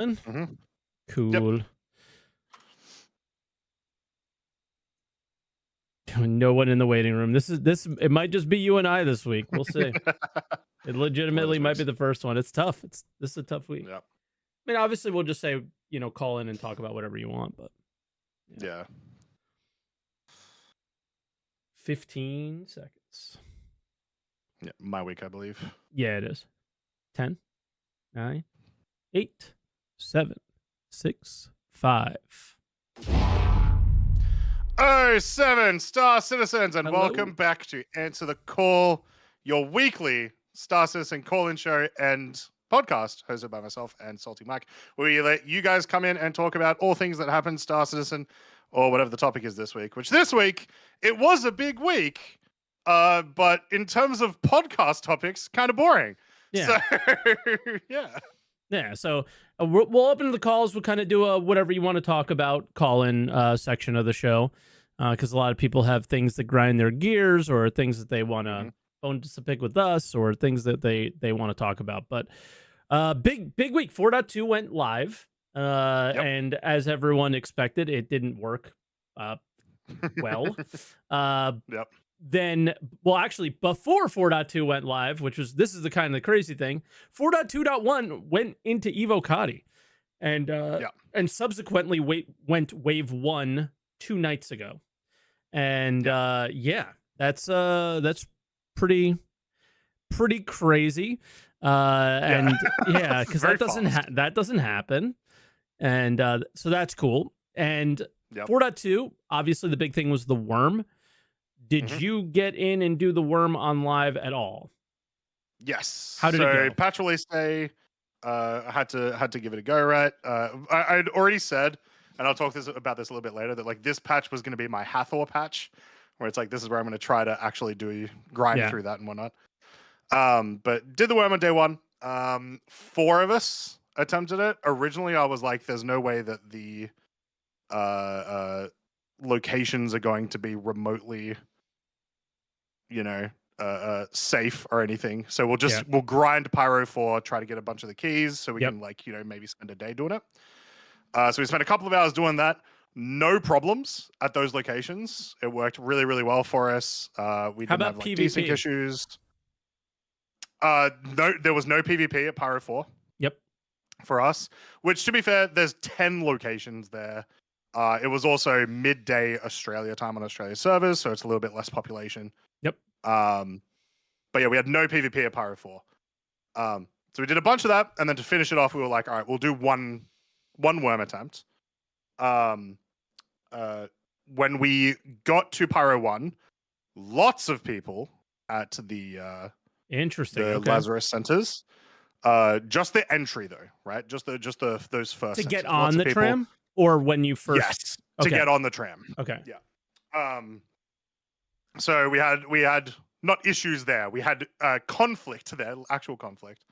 Mm-hmm. Cool. Yep. No one in the waiting room. This. It might just be you and I this week. We'll see. It legitimately might be the first one. It's tough. This is a tough week. Yep. I mean, obviously, we'll just say, call in and talk about whatever you want, but yeah. 15 seconds. Yeah, my week, I believe. Yeah, it is. 10, 9, 8, 7, 6, 5. 7 Star Citizens, and Hello. welcome back to Answer the Call, your weekly Star Citizen call-in show and podcast hosted by myself and SaltEMike, where we let you guys come in and talk about all things that happen Star Citizen or whatever the topic is this week, which this week, it was a big week, but in terms of podcast topics, kind of boring. Yeah. So, yeah. Yeah, so we'll open the calls. We'll kind of do a whatever you want to talk about call-in section of the show, because a lot of people have things that grind their gears or things that they want to phone to pick with us or things that they want to talk about. But big week. 4.2 went live, and as everyone expected, it didn't work well. Yep. Then, well, actually, before 4.2 went live, this is the kind of the crazy thing, 4.2.1 went into Evo Cati, and subsequently went Wave 1 2 nights ago, and that's pretty crazy, and because that doesn't happen, and so that's cool. And 4.2, obviously, the big thing was the worm. Did you get in and do the worm on live at all? Yes. How did it go? Patch release day, I had to give it a go, right? I'd already said, and I'll talk about this a little bit later, that like this patch was going to be my Hathor patch, where it's like this is where I'm going to try to actually grind through that and whatnot. But did the worm on day 1. 4 of us attempted it. Originally, I was like, "There's no way that the locations are going to be remotely." Safe or anything. So we'll grind Pyro 4, try to get a bunch of the keys so we can maybe spend a day doing it. So we spent a couple of hours doing that. No problems at those locations. It worked really, really well for us. We didn't have like decent issues. No, there was no PvP at Pyro 4. Yep. For us, which to be fair, there's 10 locations there. It was also midday Australia time on Australia servers, so it's a little bit less population. Yep. But yeah, we had no PvP at Pyro 4. So we did a bunch of that, and then to finish it off, we were like, all right, we'll do one worm attempt. When we got to Pyro 1, lots of people at the Lazarus centers. Just the entry though, right? Just those first to get centers. On the tram, or when you first. Yes, to get on the tram. Okay. Yeah. So we had not issues there. We had conflict there, actual conflict.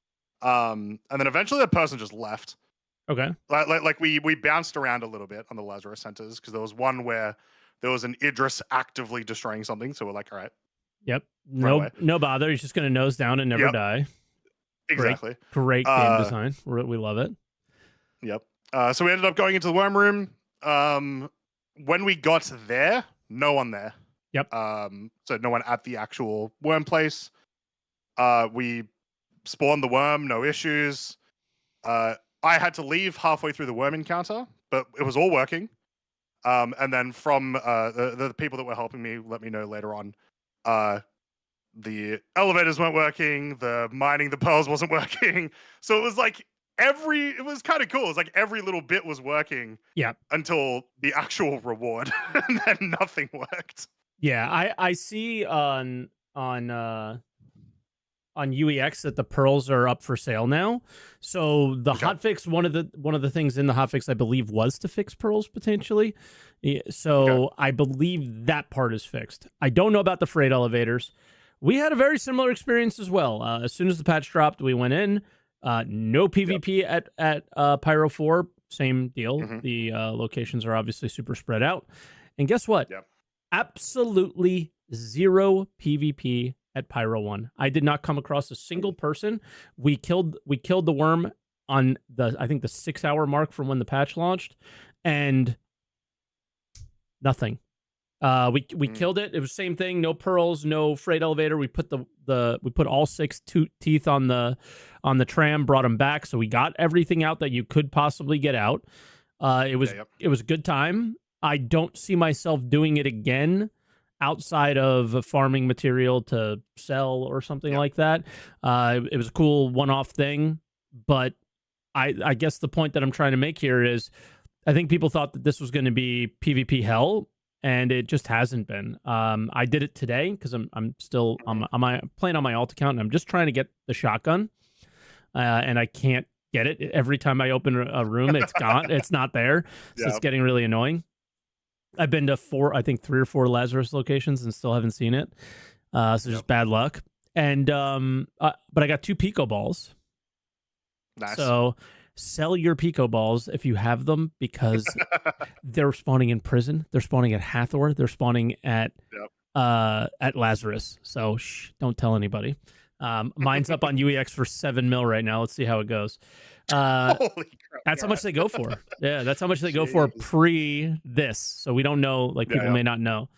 And then eventually the person just left. Okay. Like we bounced around a little bit on the Lazarus centers because there was one where there was an Idris actively destroying something. So we're like, all right. Yep. No bother. He's just going to nose down and never die. Exactly. Great game design. We love it. Yep. So we ended up going into the worm room. When we got there, no one there. Yep. So no one at the actual worm place. We spawned the worm, no issues. I had to leave halfway through the worm encounter, but it was all working. And then from the people that were helping me let me know later on, the elevators weren't working, the mining the pearls wasn't working. So it was like it was kind of cool. It was like every little bit was working until the actual reward, and then nothing worked. Yeah, I see on UEX that the pearls are up for sale now. So the hotfix, one of the things in the hotfix, I believe, was to fix pearls potentially. So I believe that part is fixed. I don't know about the freight elevators. We had a very similar experience as well. As soon as the patch dropped, we went in. No PvP at Pyro 4. Same deal. Mm-hmm. The locations are obviously super spread out. And guess what? Absolutely zero PvP at Pyro 1. I did not come across a single person. We killed the worm on I think the 6-hour mark from when the patch launched, and nothing. We killed it. It was the same thing. No pearls, no freight elevator. We put we put all 6 teeth on the tram, brought them back, so we got everything out that you could possibly get out. It was a good time. I don't see myself doing it again outside of farming material to sell or something like that. It was a cool one-off thing, but I guess the point that I'm trying to make here is I think people thought that this was going to be PvP hell, and it just hasn't been. I did it today because I'm still playing on my alt account, and I'm just trying to get the shotgun, and I can't get it. Every time I open a room, it's gone. It's not there, so it's getting really annoying. I've been to 3 or 4 Lazarus locations and still haven't seen it. So just bad luck. And but I got 2 Pico balls. Nice. So sell your Pico balls if you have them, because they're spawning in prison. They're spawning at Hathor. They're spawning at Lazarus. So don't tell anybody. Mine's up on UEX for 7 mil right now. Let's see how it goes. Holy crap, that's how much they go for. Yeah, that's how much they go for pre this. So we don't know. Like, people may not know.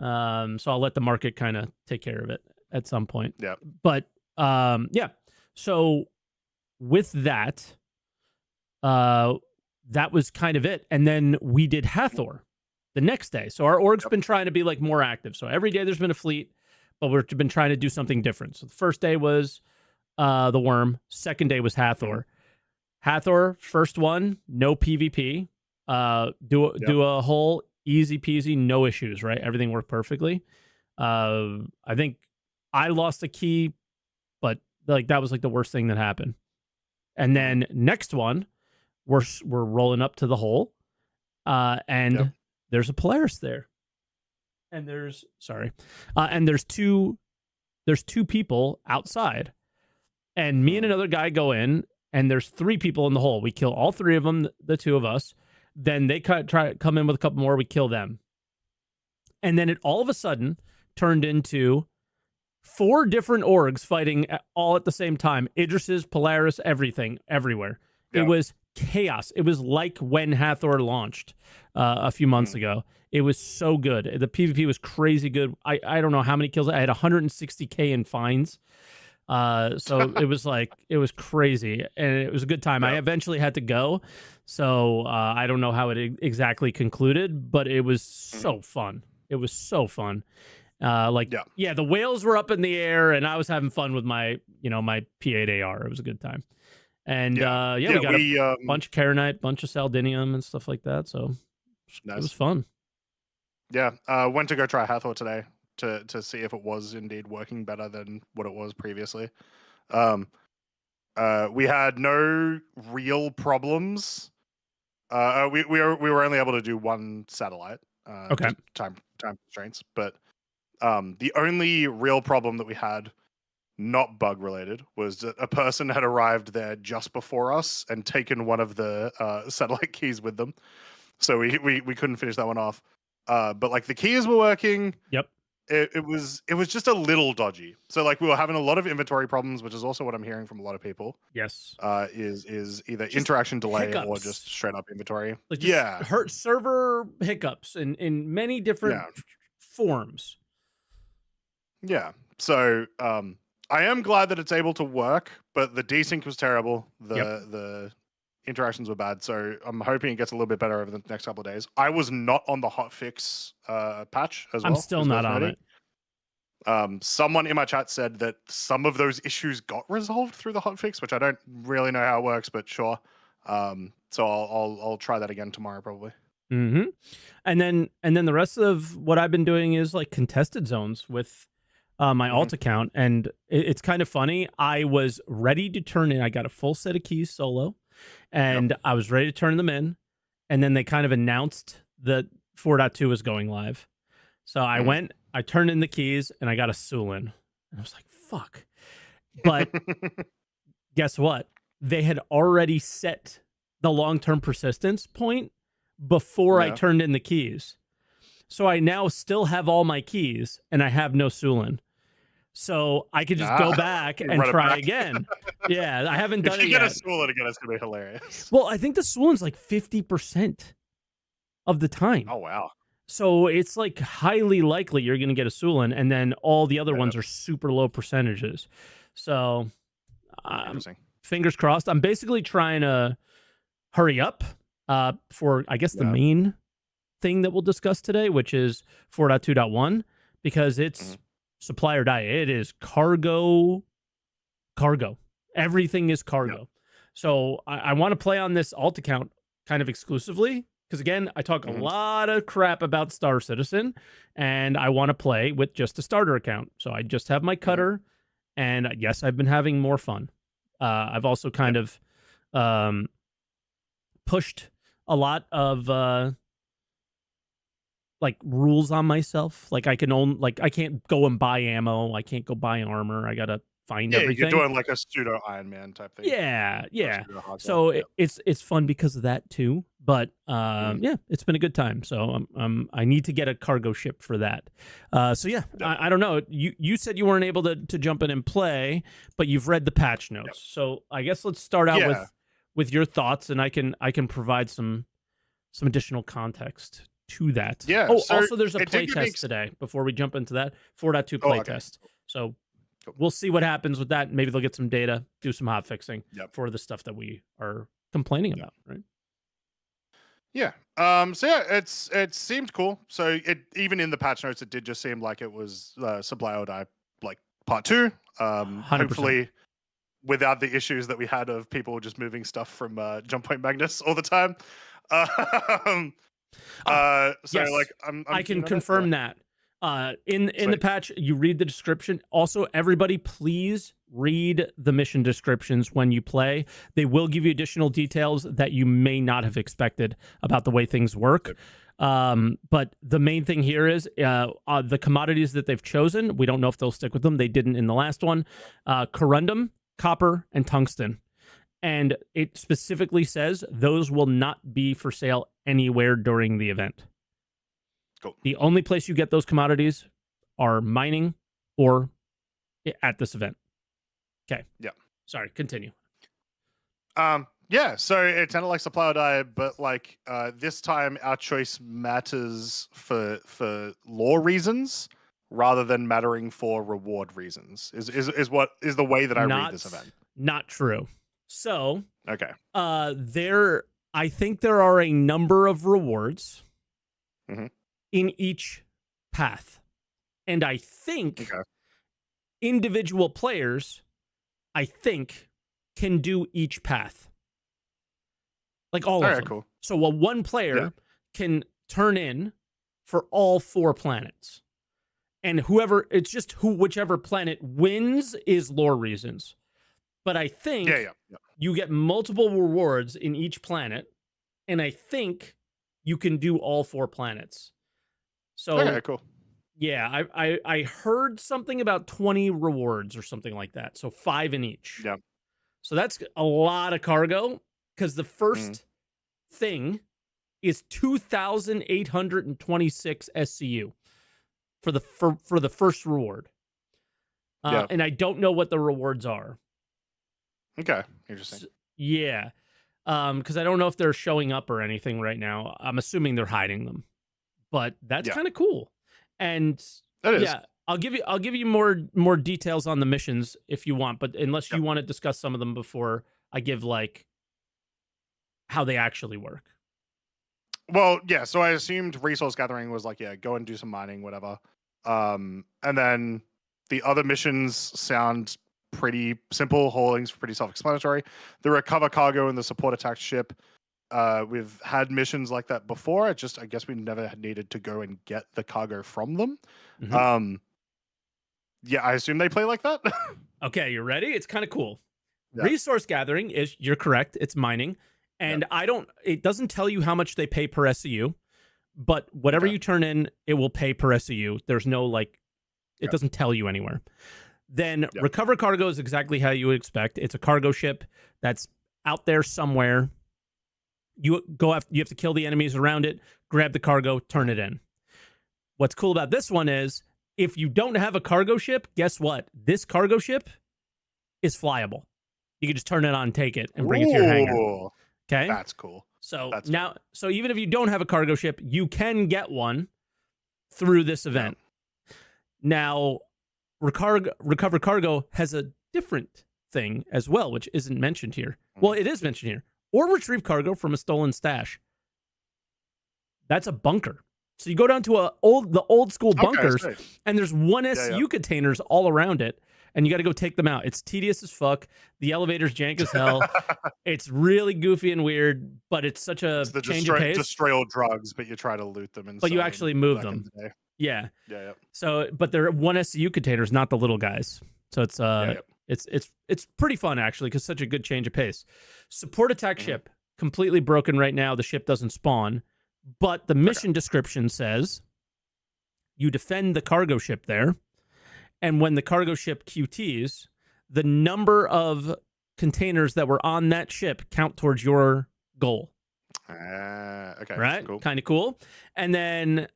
So I'll let the market kind of take care of it at some point. Yeah. But so with that, that was kind of it. And then we did Hathor the next day. So our org's been trying to be like more active. So every day there's been a fleet, but we've been trying to do something different. So the first day was the worm. Second day was Hathor. Hathor, first one, no PvP. Do a whole easy peasy, no issues, right? Everything worked perfectly. I think I lost a key, but like that was like the worst thing that happened. And then next one, we're rolling up to the hole, and there's a Polaris there, and there's two people outside, and me and another guy go in, and there's 3 people in the hole. We kill all 3 of them, the 2 of us. Then they come in with a couple more. We kill them, and then it all of a sudden turned into 4 different orgs fighting all at the same time. Idris's, Polaris, everything, everywhere. It was chaos. It was like when Hathor launched a few months ago. It was so good. The PvP was crazy good. I don't know how many kills. I had 160k in fines. So it was crazy, and it was a good time. I eventually had to go, so I don't know how it exactly concluded, but it was so fun. It was so fun. The whales were up in the air, and I was having fun with my P8 AR. It was a good time. And we got a bunch of Karenite, bunch of Saldinium and stuff like that. So it was fun. Yeah. Went to go try Hathor today to see if it was indeed working better than what it was previously. We had no real problems. We were only able to do 1 satellite. Time constraints, but the only real problem that we had, not bug related, was that a person had arrived there just before us and taken one of the satellite keys with them, so we couldn't finish that one off. But like the keys were working. Yep. It was just a little dodgy. So like we were having a lot of inventory problems, which is also what I'm hearing from a lot of people. Yes. Is either just interaction delay hiccups, or just straight up inventory. Like hurt server hiccups in many different forms. Yeah. So I am glad that it's able to work, but the desync was terrible. The interactions were bad. So I'm hoping it gets a little bit better over the next couple of days. I was not on the hotfix patch as well. I'm still not on it. Someone in my chat said that some of those issues got resolved through the hotfix, which I don't really know how it works, but sure. So I'll try that again tomorrow probably. Mm-hmm. And then the rest of what I've been doing is like contested zones with my alt account, and it's kind of funny. I was ready to turn in. I got a full set of keys solo, and I was ready to turn them in, and then they kind of announced that 4.2 was going live. So I went, I turned in the keys, and I got a Sulin, and I was like, "Fuck!" But guess what? They had already set the long-term persistence point before I turned in the keys. So I now still have all my keys, and I have no Sulin. So I could just go back and Run it try back. again. Yeah, I haven't done If it you get a yet. Sulan again, it's gonna be hilarious. Well, I think the Sulan's like 50% of the time. Oh wow. So it's like highly likely you're going to get a Sulan, and then all the other ones are super low percentages. So Interesting. fingers crossed. I'm basically trying to hurry up for, I guess, the main thing that we'll discuss today, which is 4.2.1, because it's supply or die. It is cargo. Everything is cargo. Yep. So I want to play on this alt account kind of exclusively, because again, I talk a lot of crap about Star Citizen, and I want to play with just a starter account. So I just have my cutter, and yes, I've been having more fun. I've also kind of pushed a lot of like rules on myself. Like I can't go and buy ammo. I can't go buy armor. I gotta find everything. You're doing like a pseudo Iron Man type thing. Yeah. So it's fun because of that too. But yeah, it's been a good time. So I need to get a cargo ship for that. So yeah, I don't know. You said you weren't able to jump in and play, but you've read the patch notes. Yep. So I guess let's start out with your thoughts, and I can provide some additional context to that. Yeah. Oh, so also there's a play test today before we jump into that 4.2 play test. So we'll see what happens with that. Maybe they'll get some data, do some hot fixing for the stuff that we are complaining about, right? Yeah. So yeah, it seemed cool. So it even in the patch notes, it did just seem like it was supply or die, like part 2. 100%. Hopefully without the issues that we had of people just moving stuff from Jump Point Magnus all the time. Yes, like I can confirm that. In the patch, you read the description. Also, everybody, please read the mission descriptions when you play. They will give you additional details that you may not have expected about the way things work. But the main thing here is the commodities that they've chosen. We don't know if they'll stick with them. They didn't in the last one. Corundum, copper, and tungsten. And it specifically says those will not be for sale anywhere during the event. Cool. The only place you get those commodities are mining or at this event. Okay. Yeah. Sorry, continue. Yeah, so it's kind of like supply or die, but like this time our choice matters for lore reasons rather than mattering for reward reasons. Is what is the way that I read this event. Not true. So okay. I think there are a number of rewards in each path. And I think individual players, can do each path. Like all of them. Cool. So one player can turn in for all 4 planets. And whichever planet wins is lore reasons. But I think you get multiple rewards in each planet, and I think you can do all 4 planets. So cool. Yeah, I heard something about 20 rewards or something like that. So 5 in each. Yeah. So that's a lot of cargo, because the first thing is 2,826 SCU for the first reward. And I don't know what the rewards are. Okay, interesting. Because I don't know if they're showing up or anything right now. I'm assuming they're hiding them, but that's kind of cool. And that is. I'll give you more details on the missions if you want, but unless you want to discuss some of them before I give like how they actually work. Well, yeah. So I assumed resource gathering was like, go and do some mining, whatever. And then the other missions sound pretty simple. Hauling's pretty self-explanatory. The recover cargo and the support attack ship. We've had missions like that before. I guess we never had needed to go and get the cargo from them. I assume they play like that. Okay, you ready? It's kind of cool. Resource gathering is, you're correct, it's mining. And it doesn't tell you how much they pay per SCU, but whatever you turn in, it will pay per SCU. There's no it doesn't tell you anywhere. Then recover cargo is exactly how you would expect. It's a cargo ship that's out there somewhere. You have to kill the enemies around it, grab the cargo, turn it in. What's cool about this one is If you don't have a cargo ship, guess what? This cargo ship is flyable. You can just turn it on, take it, and bring it to your hangar. Okay? That's cool. So so even if you don't have a cargo ship, you can get one through this event. Yeah. Now, Recover Cargo has a different thing as well, which isn't mentioned here. Well, it is mentioned here. Or retrieve cargo from a stolen stash. That's a bunker. So you go down to the old school bunkers, and there's one SCU containers all around it, and you got to go take them out. It's tedious as fuck. The elevator's jank as hell. It's really goofy and weird, but it's such a change of pace. Destroy all drugs, but you try to loot them, but you actually move them. Yeah. So, but they're one SCU containers, not the little guys. So it's it's pretty fun actually, because such a good change of pace. Support attack ship completely broken right now. The ship doesn't spawn, but the mission description says you defend the cargo ship there. And when the cargo ship QTs, the number of containers that were on that ship count towards your goal. Okay. Right? Cool. Kind of cool. And then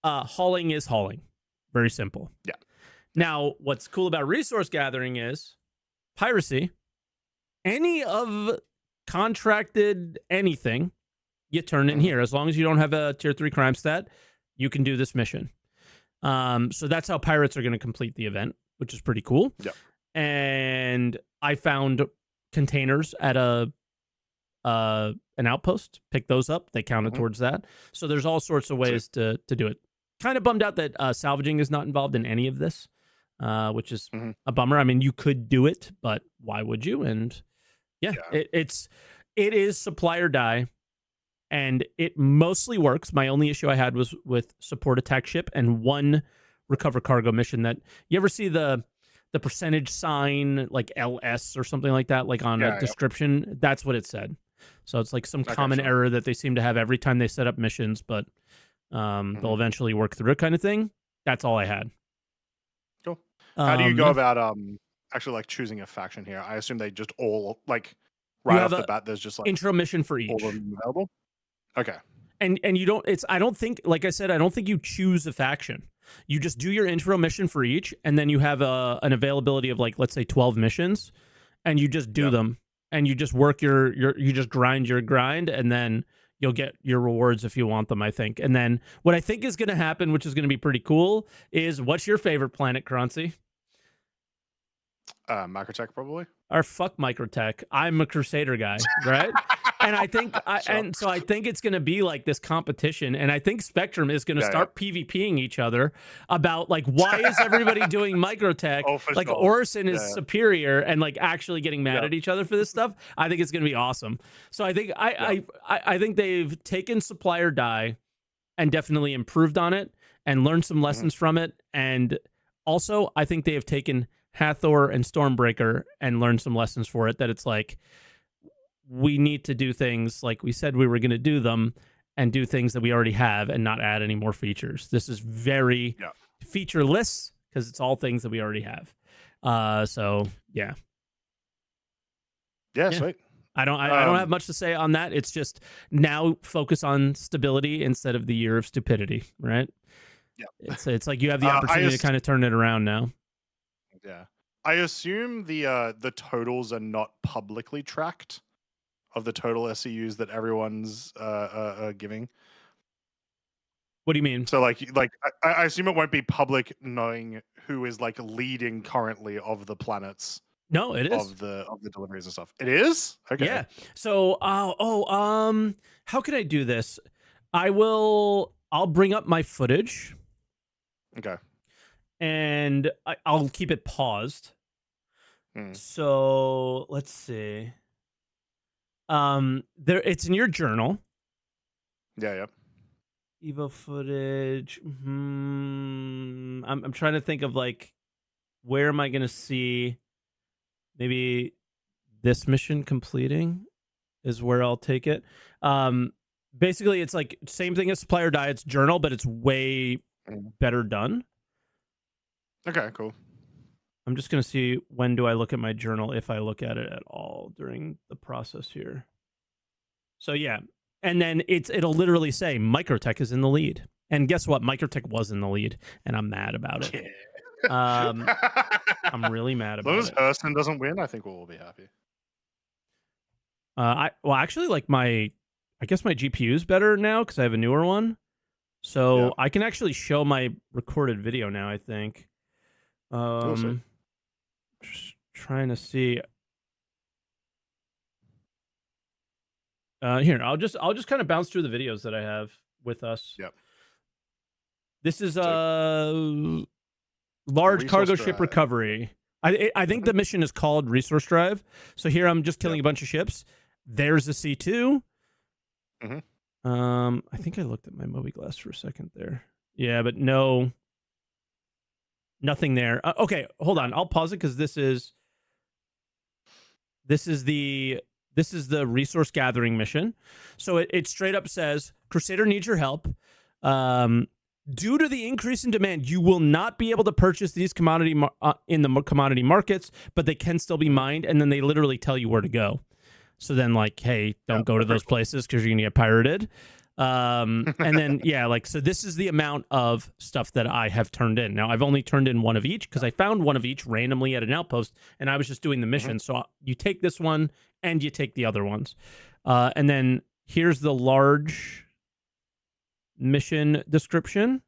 hauling is hauling. Very simple. Yeah. Now, what's cool about resource gathering is piracy. Any of contracted anything, you turn in here. As long as you don't have a tier 3 crime stat, you can do this mission. So that's how pirates are going to complete the event, which is pretty cool. Yeah. And I found containers at an outpost. Pick those up. They counted towards that. So there's all sorts of ways to do it. Kind of bummed out that salvaging is not involved in any of this, which is a bummer. I mean, you could do it, but why would you? And it is supply or die. And it mostly works. My only issue I had was with support attack ship and one recover cargo mission. That you ever see the percentage sign like LS or something like that, like on a description? That's what it said. So it's like some common error that they seem to have every time they set up missions, but they'll eventually work through it, kind of thing. That's all I had. Cool. How do you go about actually like choosing a faction here? I assume they just all like right off the bat. There's just like intro mission for each. All of them available. Okay. And you don't, I don't think, like I said, I don't think you choose a faction. You just do your intro mission for each, and then you have an availability of like, let's say 12 missions, and you just do them, and you just work you just grind your grind, and then you'll get your rewards if you want them, I think. And then what I think is going to happen, which is going to be pretty cool, is what's your favorite planet, Croncy? Microtech, probably. Or fuck Microtech. I'm a Crusader guy, right? And I think, so I think it's going to be like this competition, and I think Spectrum is going to start PvPing each other about like, why is everybody doing Microtech? Like Orison is superior, and like actually getting mad at each other for this stuff. I think it's going to be awesome. So I think I think they've taken supply or die and definitely improved on it and learned some lessons from it. And also, I think they have taken Hathor and Stormbreaker and learn some lessons for it, that it's like, we need to do things like we said we were going to do them, and do things that we already have and not add any more features. This is very featureless because it's all things that we already have. So yeah, sweet. I don't have much to say on that. It's just now focus on stability instead of the year of stupidity, right? Yeah. It's like you have the opportunity to kind of turn it around now. Yeah. I assume the totals are not publicly tracked of the total SCUs that everyone's giving. What do you mean? So like I assume it won't be public knowing who is like leading currently of the planets. No, it is of the deliveries and stuff. It is? Okay. Yeah. So how can I do this? I'll bring up my footage. Okay. And I'll keep it paused. So let's see. It's in your journal. Yeah. Evo footage. I'm trying to think of like, where am I gonna see? Maybe this mission completing is where I'll take it. Basically, it's like same thing as Supply or Die. It's journal, but it's way better done. Okay, cool. I'm just going to see, when do I look at my journal, if I look at it at all during the process here. So yeah, and then it'll literally say Microtech is in the lead, And guess what? Microtech was in the lead, and I'm mad about it. I'm really mad As long about as it. Hurston doesn't win, I think we'll all be happy. Well, actually, like I guess my GPU is better now because I have a newer one, so I can actually show my recorded video now. I think. Just trying to see. Here, I'll just kind of bounce through the videos that I have with us. Yep. This is large cargo ship recovery. I think the mission is called Resource Drive. So here I'm just killing a bunch of ships. There's a C2. I think I looked at my Moby Glass for a second there. Yeah, but nothing there. Okay, hold on. I'll pause it because this is the resource gathering mission. So it straight up says, Crusader needs your help. Due to the increase in demand, you will not be able to purchase these in the commodity markets, but they can still be mined. And then they literally tell you where to go. So then, like, hey, don't go to those places because you're going to get pirated. And then, so this is the amount of stuff that I have turned in. Now, I've only turned in one of each because I found one of each randomly at an outpost, and I was just doing the mission. So you take this one and you take the other ones. And then here's the large mission description.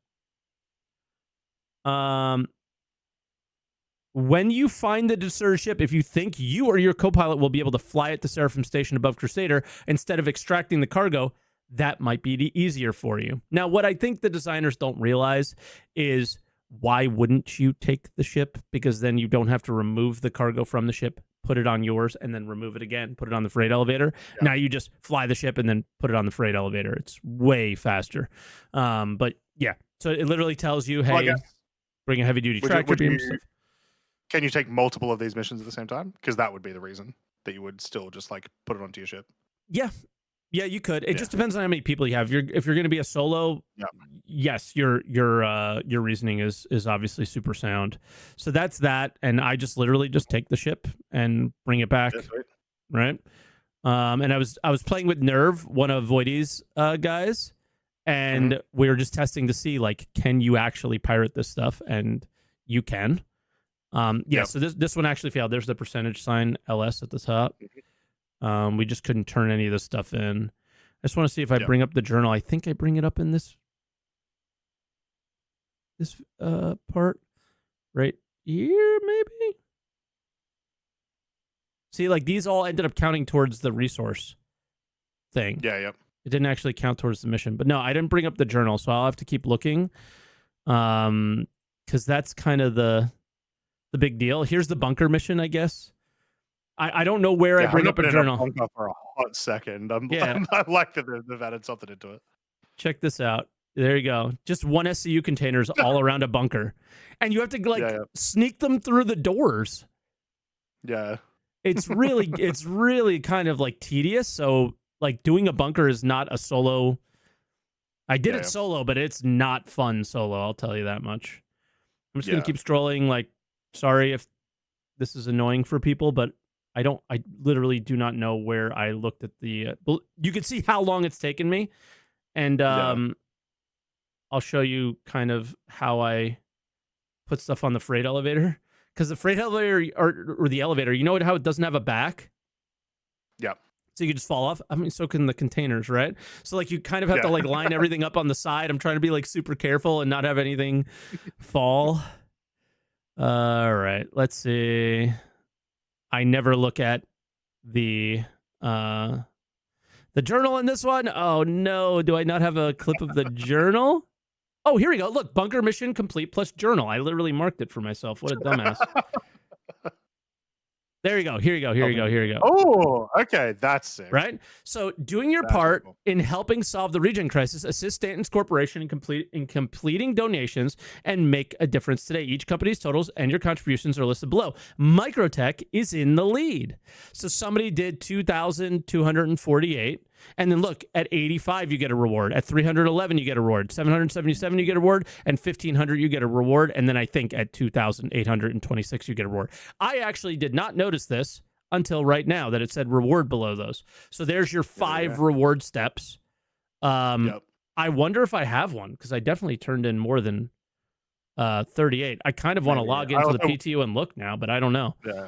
When you find the deserted ship, if you think you or your co-pilot will be able to fly it to Seraphim Station above Crusader instead of extracting the cargo, that might be easier for you. Now, what I think the designers don't realize is why wouldn't you take the ship? Because then you don't have to remove the cargo from the ship, put it on yours, and then remove it again, put it on the freight elevator. Now you just fly the ship and then put it on the freight elevator. It's way faster. But yeah, so it literally tells you, hey, bring a heavy-duty tractor beam stuff. Can you take multiple of these missions at the same time? Because that would be the reason that you would still just like put it onto your ship. Yeah, you could. It just depends on how many people you have. If you're going to be a solo, yes, your reasoning is obviously super sound. So that's that, and I just literally just take the ship and bring it back, right? And I was playing with Nerve, one of Voidy's guys, and we were just testing to see, like, can you actually pirate this stuff? And you can. So this one actually failed. There's the percentage sign LS at the top. We just couldn't turn any of this stuff in. I just want to see if I bring up the journal. I think I bring it up in this part right here, maybe. See, like, these all ended up counting towards the resource thing. It didn't actually count towards the mission. But no, I didn't bring up the journal, so I'll have to keep looking. Because that's kind of the big deal. Here's the bunker mission, I guess. I don't know where I bring up a journal. Bunker for a hot second. I like that they've added something into it. Check this out. There you go. Just one SCU containers all around a bunker. And you have to sneak them through the doors. Yeah. It's really kind of like tedious. So like doing a bunker is not a solo. I did it solo, but it's not fun solo. I'll tell you that much. I'm just going to keep scrolling. Like, sorry if this is annoying for people, but I literally do not know where I looked at the, you can see how long it's taken me. And, I'll show you kind of how I put stuff on the freight elevator. Because the freight elevator or the elevator, you know how it doesn't have a back? Yeah. So you can just fall off. I mean, so can the containers, right? So like you kind of have to like line everything up on the side. I'm trying to be like super careful and not have anything fall. All right, let's see. I never look at the journal in this one. Oh no, do I not have a clip of the journal? Oh, here we go. Look, bunker mission complete plus journal. I literally marked it for myself. What a dumbass. There you go. Here you go. Here you go. Here you go. Oh, okay. That's sick. Right? So doing your part in helping solve the regen crisis, assist Stanton's Corporation in completing donations and make a difference today. Each company's totals and your contributions are listed below. Microtech is in the lead. So somebody did 2,248. And then look, at 85, you get a reward. At 311, you get a reward. 777, you get a reward. And 1,500, you get a reward. And then I think at 2,826, you get a reward. I actually did not notice this until right now that it said reward below those. So there's your 5 reward steps. I wonder if I have one because I definitely turned in more than 38. I kind of want to Maybe. log I into the also, PTU and look now, but I don't know. yeah.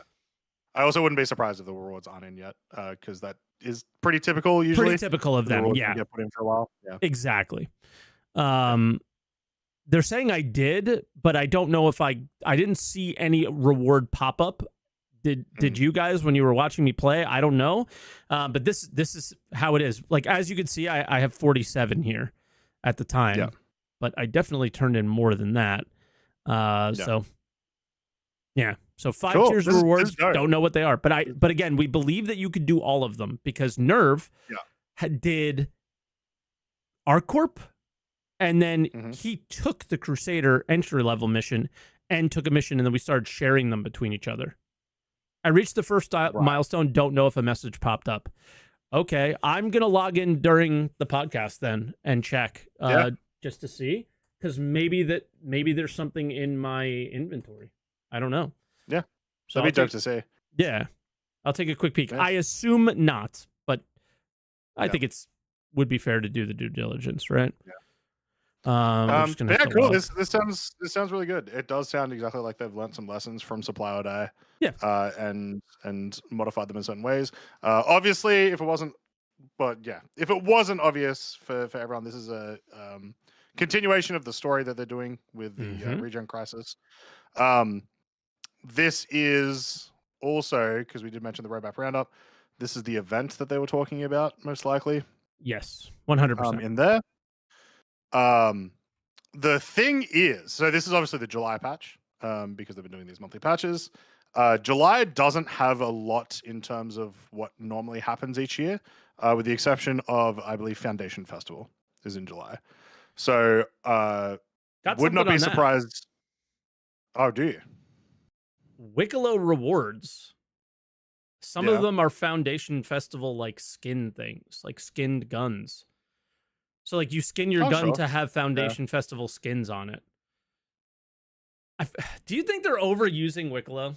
I also wouldn't be surprised if the rewards aren't in yet, because that is pretty typical usually. Pretty typical of The them. rewards Yeah, don't get put in for a while. Yeah. exactly. Yeah. They're saying I did, but I don't know if I didn't see any reward pop up. Did you guys when you were watching me play? I don't know. But this is how it is. Like, as you can see, I have 47 here at the time. Yeah. But I definitely turned in more than that. So yeah. So 5 Cool. tiers This of is rewards, dope. don't know what they are. But again, we believe that you could do all of them because Nerve did ArcCorp, and then he took the Crusader entry level mission and took a mission, and then we started sharing them between each other. I reached the first milestone. Don't know if a message popped up. Okay, I'm gonna log in during the podcast then and check just to see, because maybe there's something in my inventory. I don't know. Yeah, so that'd be dope to see. Yeah, I'll take a quick peek. Nice. I assume not, but I think would be fair to do the due diligence, right? Yeah. Yeah, cool. This sounds really good. It does sound exactly like they've learned some lessons from Supply or Die. Yeah. And modified them in certain ways. Obviously, if it wasn't obvious for everyone, this is a continuation of the story that they're doing with the Regen Crisis. This is also, because we did mention the roadmap roundup, this is the event that they were talking about, most likely. Yes, 100%. In there. The thing is, so this is obviously the July patch, because they've been doing these monthly patches. July doesn't have a lot in terms of what normally happens each year, with the exception of, I believe, Foundation Festival is in July. So, would not be surprised. Oh, do you? Wicklow rewards. Some of them are Foundation Festival like skin things, like skinned guns. So like you skin your gun to have Foundation Festival skins on it. Do you think they're overusing Wicklow?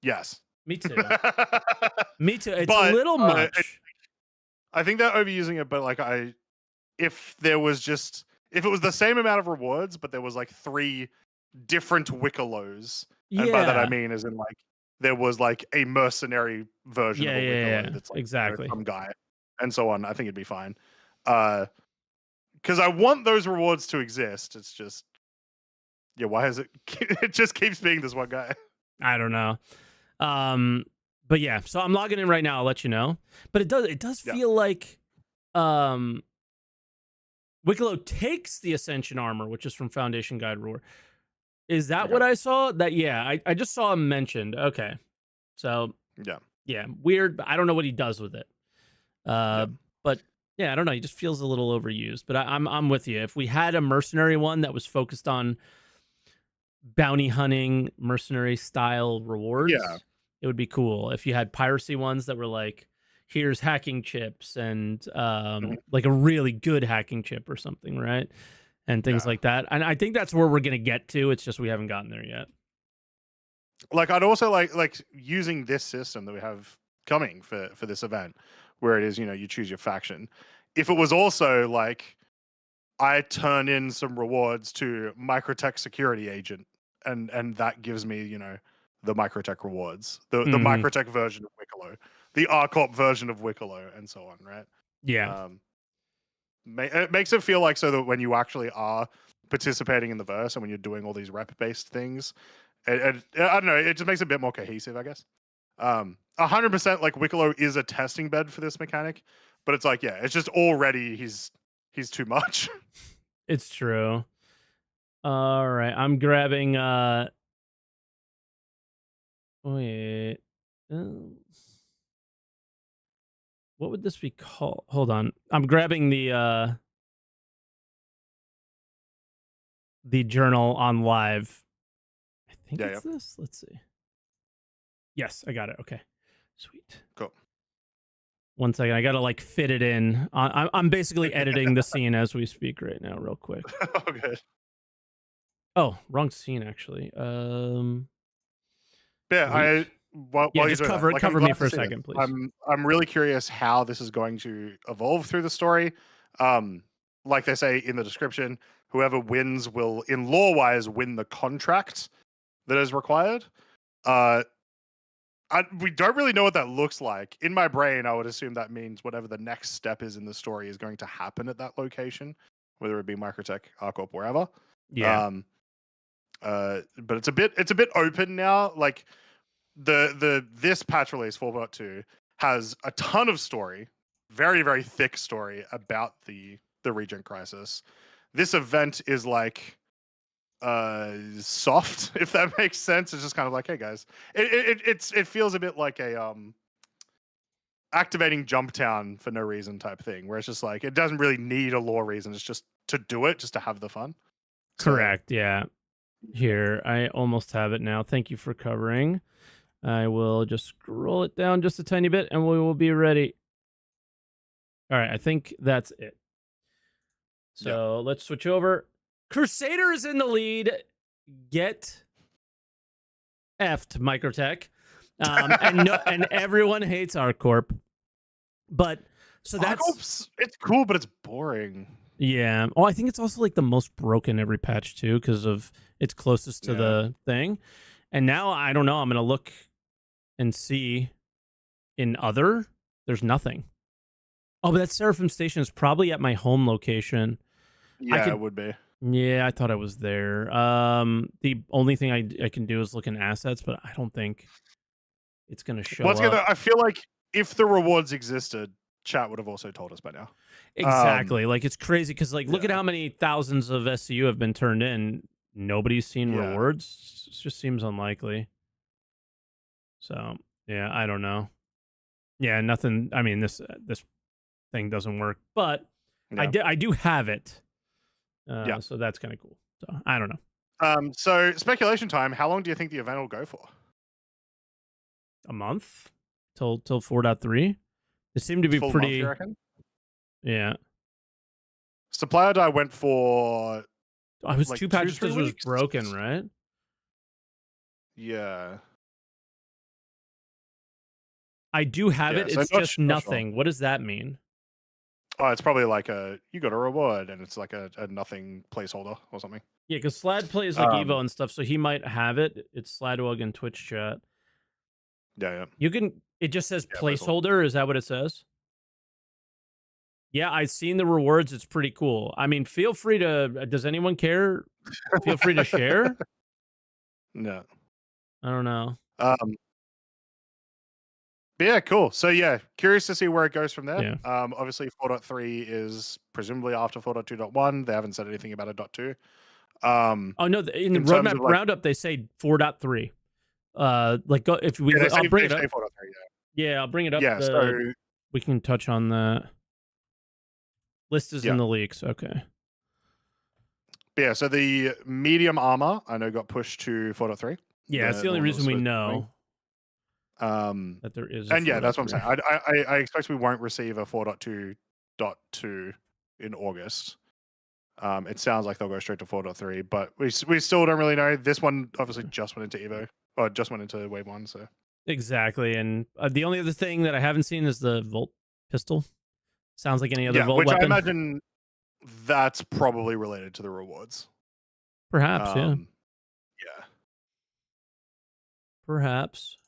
Yes. Me too. Me too. It's a little much. I think they're overusing it, but like if it was the same amount of rewards, but there was like 3 different Wicklows, and by that I mean as in like there was like a mercenary version of a Wicklow that's like exactly some guy and so on, I think it'd be fine. Because I want those rewards to exist. It's just, why is it? It just keeps being this one guy. I don't know. But yeah, so I'm logging in right now. I'll let you know. But it does feel like, Wicklow takes the Ascension armor, which is from Foundation Guide Reward. Is that what I saw? I just saw him mentioned. Okay, so yeah, weird. But I don't know what he does with it. But. Yeah, I don't know. He just feels a little overused, but I'm with you. If we had a mercenary one that was focused on bounty hunting, mercenary style rewards, it would be cool. If you had piracy ones that were like, here's hacking chips and like a really good hacking chip or something, right? And things like that. And I think that's where we're gonna get to. It's just we haven't gotten there yet. Like I'd also like using this system that we have coming for this event, where it is, you choose your faction. If it was also like, I turn in some rewards to Microtech security agent, and that gives me, the Microtech rewards, the Microtech version of Wicklow, the RCorp version of Wicklow, and so on, right? Yeah. It makes it feel like so that when you actually are participating in the verse and when you're doing all these rep-based things, I don't know, it just makes it a bit more cohesive, I guess. 100% like Wicklow is a testing bed for this mechanic, but it's like, it's just already he's too much. It's true. All right, I'm grabbing wait. What would this be called? Hold on. I'm grabbing the journal on live. I think it's this. Let's see. Yes, I got it. Okay. Sweet. Cool. 1 second. I got to like fit it in. I'm basically editing the scene as we speak right now, real quick. Okay. Oh, wrong scene actually. Just cover me for a second, please. I'm really curious how this is going to evolve through the story. like they say in the description, whoever wins will, in lore-wise, win the contract that is required. We don't really know what that looks like. In my brain, I would assume that means whatever the next step is in the story is going to happen at that location, whether it be Microtech, Arcorp, wherever. Yeah. But it's a bit open now. Like this patch release 4.2 has a ton of story, very very thick story about the Regent Crisis. This event is like soft, if that makes sense. It's just kind of like, hey guys, it feels a bit like a activating Jumptown for no reason type thing, where it's just like it doesn't really need a lore reason. It's just to do it, just to have the fun. Correct. Yeah. Here, I almost have it now. Thank you for covering. I will just scroll it down just a tiny bit, and we will be ready. All right, I think that's it. So let's switch over. Crusader is in the lead. Get effed, Microtech. And everyone hates Arcorp. But so that's it's cool, but it's boring. Yeah. Oh, I think it's also like the most broken every patch too, because of it's closest to the thing. And now I don't know. I'm gonna look and see in other. There's nothing. Oh, but that Seraphim Station is probably at my home location. Yeah, it would be. Yeah, I thought I was there. The only thing I can do is look in assets, but I don't think it's gonna show up. I feel like if the rewards existed, chat would have also told us by now. Exactly. Like it's crazy because look at how many thousands of SCU have been turned in. Nobody's seen rewards. It just seems unlikely. So yeah, I don't know. Yeah, nothing. I mean, this thing doesn't work, but I do have it. So that's kind of cool. So I don't know. So speculation time. How long do you think the event will go for? A month till 4.3. It seemed to be pretty. Month, you reckon? Yeah. Supply or Die went for. I was like 2 patches because it was broken, right? Yeah. I do have it. It's just nothing. Sure. What does that mean? Oh, it's probably like you got a reward and it's like a nothing placeholder or something. Yeah, because Slad plays like Evo and stuff, so he might have it. It's Sladwug in Twitch chat. Yeah. You can. It just says placeholder. Is that what it says? Yeah, I've seen the rewards. It's pretty cool. I mean, feel free to. Does anyone care? Feel free to share. No. I don't know. But yeah, cool. So yeah, curious to see where it goes from there. Yeah. Obviously 4.3 is presumably after 4.2.1. They haven't said anything about a .2. Oh no, in the roadmap roundup they say 4.3. Like go if we I'll bring it up. 4.3, yeah, I'll bring it up. Yeah, so we can touch on that. List is in the leaks. Okay. Yeah, so the medium armor I know got pushed to 4.3. Yeah, it's the only reason we know. That there is, and yeah, that's what I'm saying. I expect we won't receive a 4.2.2 in August. It sounds like they'll go straight to 4.3, but we still don't really know. This one obviously just went into Evo, or just went into Wave 1. So exactly, and the only other thing that I haven't seen is the Volt pistol. Sounds like any other Volt which weapon. I imagine that's probably related to the rewards. Perhaps, yeah. Yeah. Perhaps.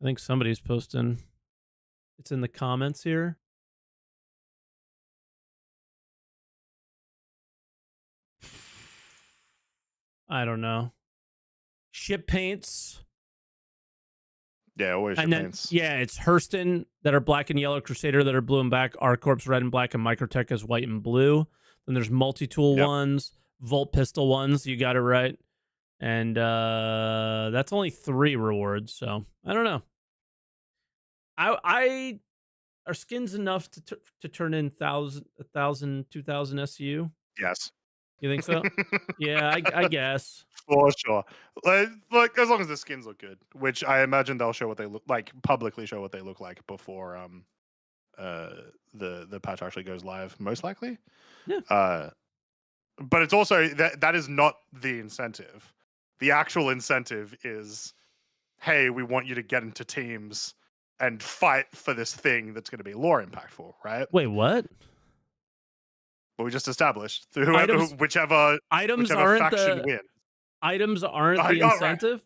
I think somebody's posting. It's in the comments here. I don't know. Ship paints. Yeah, always ship paints. Yeah, it's Hurston that are black and yellow, Crusader that are blue and black, Arcorp's red and black, and Microtech is white and blue. Then there's multi-tool ones, Volt pistol ones. You got it right. And that's only 3 rewards, so I don't know. Are skins enough to turn in 1,000, 2,000 SCU? Yes. You think so? Yeah, I guess. For sure. Like as long as the skins look good, which I imagine they'll show what they look like, publicly show what they look like before the patch actually goes live, most likely. Yeah. But it's also that is not the incentive. The actual incentive is, hey, we want you to get into teams and fight for this thing that's going to be lore impactful, right? Wait, what? What we just established. Whoever, Items whichever aren't faction wins. items aren't the Oh, right. incentive.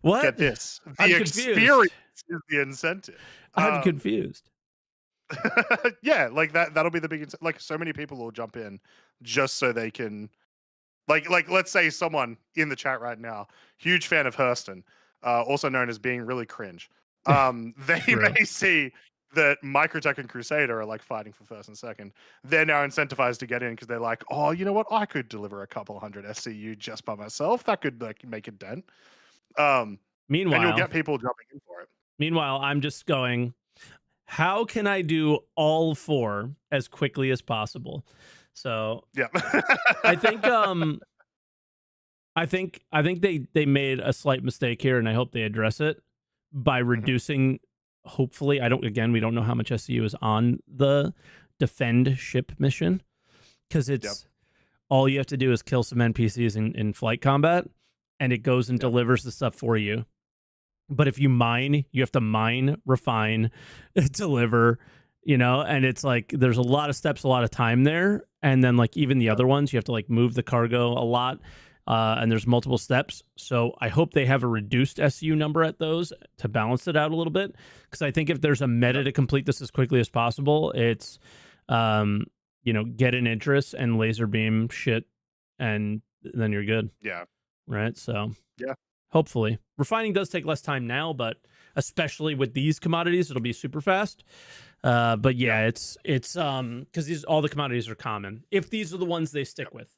What? Get this. I'm The confused. experience is the incentive. I'm confused. Yeah, like that'll be the big like so many people will jump in just so they can like let's say someone in the chat right now, huge fan of Hurston, also known as being really cringe. They True. may see that Microtech and Crusader are like fighting for first and second. They're now incentivized to get in because they're like, oh, you know what? I could deliver a couple hundred SCU just by myself. That could like make a dent. And you'll Meanwhile, get people jumping in for it. I'm just going, how can I do all 4 as quickly as possible? So Yeah. I think I think they made a slight mistake here, and I hope they address it by reducing. Hopefully, we don't know how much SCU is on the defend ship mission, because it's all you have to do is kill some NPCs in flight combat, and it goes and delivers the stuff for you. But if you mine, you have to mine, refine, deliver, and it's like there's a lot of steps, a lot of time there. And then like even the other ones, you have to like move the cargo a lot. And there's multiple steps. So I hope they have a reduced SU number at those to balance it out a little bit. Because I think if there's a meta to complete this as quickly as possible, it's, get an interest and laser beam shit, and then you're good. Yeah. Right. So yeah. Hopefully. Refining does take less time now, but especially with these commodities, it'll be super fast. But yeah, it's because all the commodities are common, if these are the ones they stick with.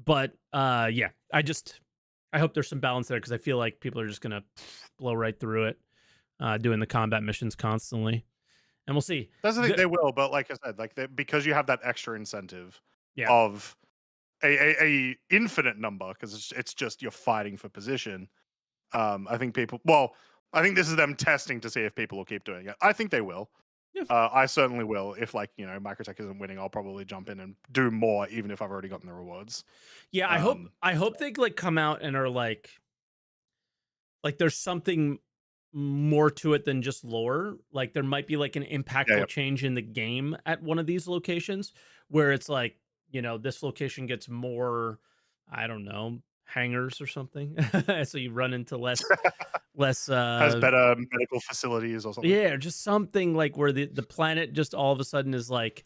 But yeah, I hope there's some balance there, because I feel like people are just gonna blow right through it, doing the combat missions constantly, and we'll see. That's the thing, they will, but like I said, like because you have that extra incentive of a infinite number, because it's just you're fighting for position. I think I think this is them testing to see if people will keep doing it. I think they will. Yeah. I certainly will. If Microtech isn't winning, I'll probably jump in and do more, even if I've already gotten the rewards. Yeah, I hope they like come out and are like there's something more to it than just lore. Like there might be like an impactful change in the game at one of these locations, where it's like, this location gets more, I don't know, hangars or something. So you run into less has better medical facilities or something. Yeah, just something like where the planet just all of a sudden is like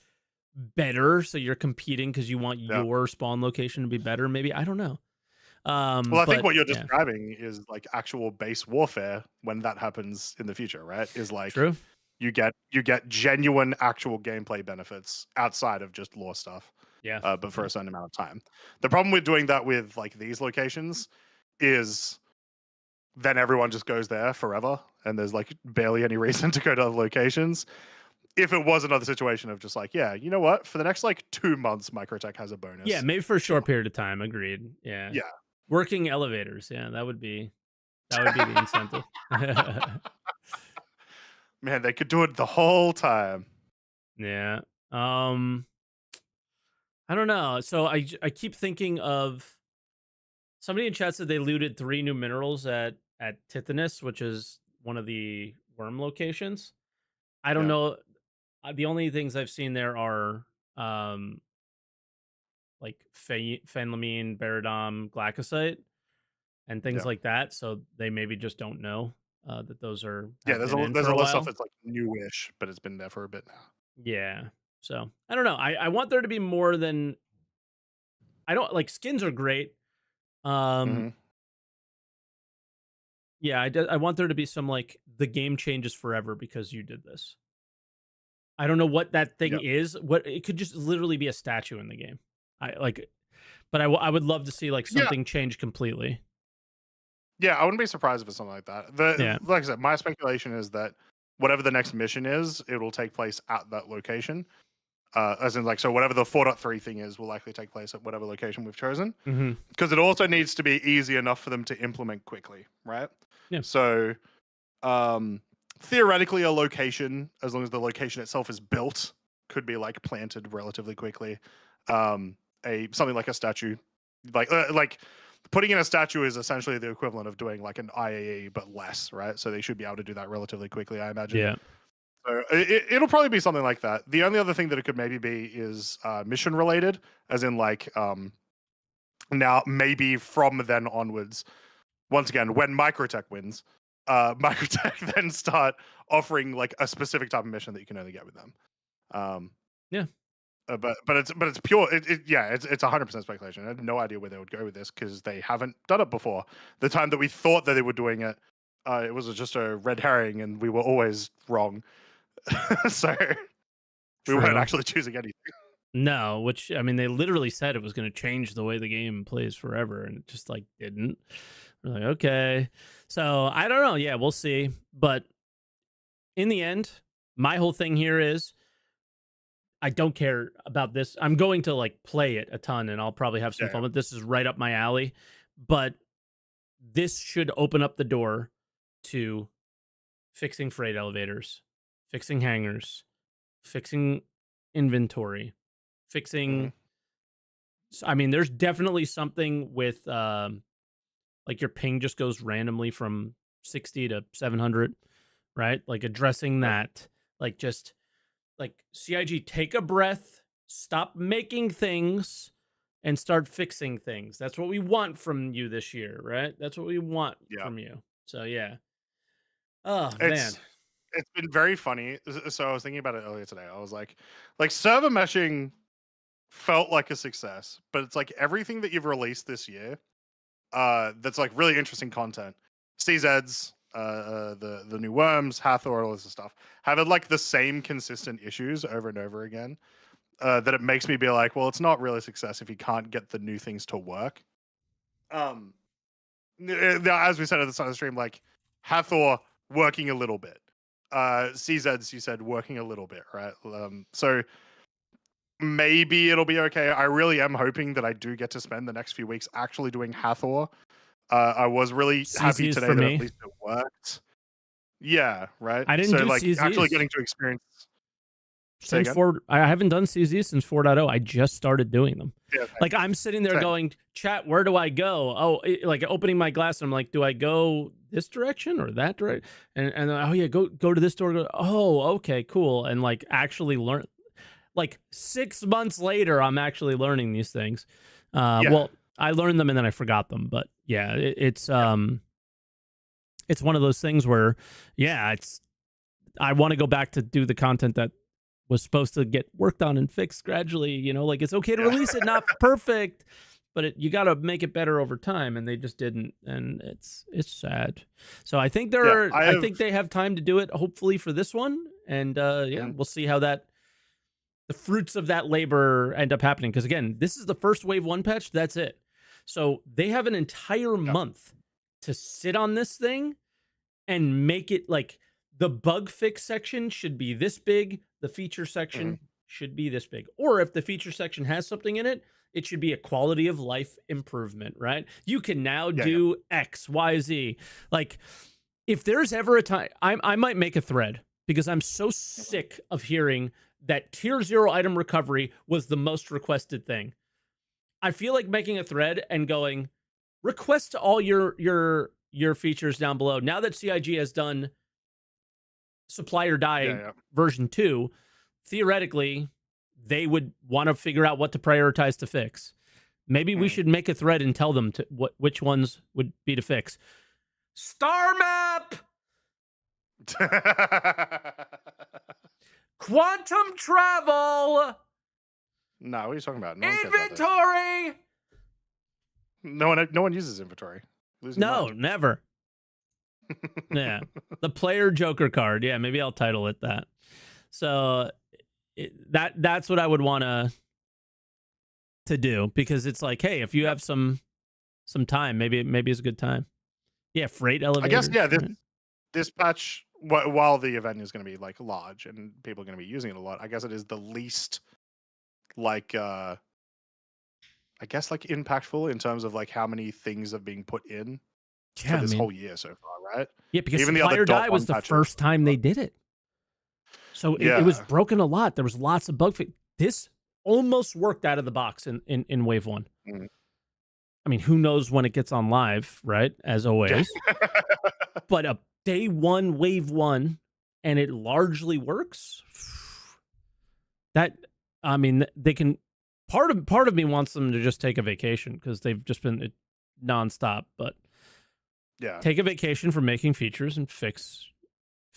better, so you're competing because you want your spawn location to be better. Maybe, I don't know. Well, I think what you're describing is like actual base warfare when that happens in the future, right? Is like true. You get genuine actual gameplay benefits outside of just lore stuff. Yeah. But for a certain amount of time. The problem with doing that with like these locations is then everyone just goes there forever, and there's like barely any reason to go to other locations. If it was another situation of just like, yeah, you know what? For the next like 2 months, Microtech has a bonus. Yeah, maybe for a short period of time. Agreed. Yeah. Yeah. Working elevators. Yeah, that would be the incentive. Man, they could do it the whole time. Yeah. I don't know. So I keep thinking of somebody in chat said they looted 3 new minerals at Tithonus, which is one of the worm locations. I don't know. The only things I've seen there are like phenlamine, baridom, glaucosite, and things like that. So they maybe just don't know that those are. Yeah, there's a lot of stuff that's like newish, but it's been there for a bit now. Yeah. So I don't know. I want there to be more than. I don't like skins are great. Yeah, I want there to be some like the game changes forever because you did this. I don't know what that thing is. What it could just literally be a statue in the game. But I would love to see like something change completely. Yeah, I wouldn't be surprised if it's something like that. Like I said, my speculation is that whatever the next mission is, it will take place at that location. As in, like, so whatever the 4.3 thing is will likely take place at whatever location we've chosen. Because it also needs to be easy enough for them to implement quickly, right? Yeah. So, theoretically, a location, as long as the location itself is built, could be like planted relatively quickly. Something like a statue, like putting in a statue is essentially the equivalent of doing like an IAE but less, right? So they should be able to do that relatively quickly, I imagine. Yeah. So it'll probably be something like that. The only other thing that it could maybe be is mission related, as in like now maybe from then onwards. Once again, when Microtech wins, Microtech then start offering like a specific type of mission that you can only get with them. Yeah. But it's pure. It's 100% speculation. I have no idea where they would go with this because they haven't done it before. The time that we thought that they were doing it, it was just a red herring, and we were always wrong. So we weren't True. actually choosing anything. No, which I mean, they literally said it was going to change the way the game plays forever, and it just like didn't. We're like, okay, so I don't know. Yeah, we'll see. But in the end, my whole thing here is I don't care about this. I'm going to like play it a ton, and I'll probably have some fun. But this is right up my alley. But this should open up the door to fixing freight elevators, fixing hangars, fixing inventory, fixing. I mean, there's definitely something with like your ping just goes randomly from 60 to 700, right? Like addressing that, like just like CIG, take a breath, stop making things, and start fixing things. That's what we want from you this year, right? That's what we want from you. So yeah. Oh man. It's been very funny. So I was thinking about it earlier today. I was like server meshing felt like a success, but it's like everything that you've released this year, that's like really interesting content. CZs, the new worms, Hathor, all this stuff, have had like the same consistent issues over and over again. That it makes me be like, well, it's not really a success if you can't get the new things to work. As we said at the start of the stream, like Hathor working a little bit. CZs, you said working a little bit, right? So maybe it'll be okay. I really am hoping that I do get to spend the next few weeks actually doing Hathor. I was really happy today that at least it worked. Yeah, right. I didn't do like CZs. Actually getting to experience. Since I haven't done CZ since 4.0. I just started doing them. Yeah, like I'm sitting there going, chat, where do I go? Oh, like opening my glass. And I'm like, do I go this direction or that direction? And oh yeah, go to this door. Oh, okay, cool. And like actually learn. Like 6 months later, I'm actually learning these things. Well, I learned them and then I forgot them. But yeah, it's one of those things where, I want to go back to do the content that was supposed to get worked on and fixed gradually. You know, like it's okay to release it, not perfect, but you got to make it better over time. And they just didn't, and it's sad. So I think I think they have time to do it. Hopefully for this one, and we'll see how the fruits of that labor end up happening. Because again, this is the first Wave 1 patch. That's it. So they have an entire month to sit on this thing and make it like the bug fix section should be this big. The feature section should be this big. Or if the feature section has something in it, it should be a quality of life improvement, right? You can now do X, Y, Z. Like if there's ever a time, I might make a thread because I'm so sick of hearing that tier 0 item recovery was the most requested thing. I feel like making a thread and going, request all your features down below. Now that CIG has done Supply or Die version 2, theoretically, they would want to figure out what to prioritize to fix. Maybe we should make a thread and tell them which ones would be to fix. Star map! Quantum travel! No, what are you talking about? Inventory! No one uses inventory. No, never. Yeah, the player Joker card. Yeah, maybe I'll title it that. So that's what I would want to do, because it's like, hey, if you have some time, maybe it's a good time. Yeah, freight elevators. I guess this patch, while the event is going to be like large and people are going to be using it a lot, I guess it is the least like I guess like impactful in terms of like how many things are being put in for this whole year so far, right? Yeah, because even Supply or Die was the first time they did it. So it was broken a lot. There was lots of bug fix. This almost worked out of the box in Wave 1. I mean, who knows when it gets on live, right? As always. But a day 1, Wave 1, and it largely works, that, I mean, they can, part of me wants them to just take a vacation because they've just been nonstop, but Yeah. take a vacation from making features and fix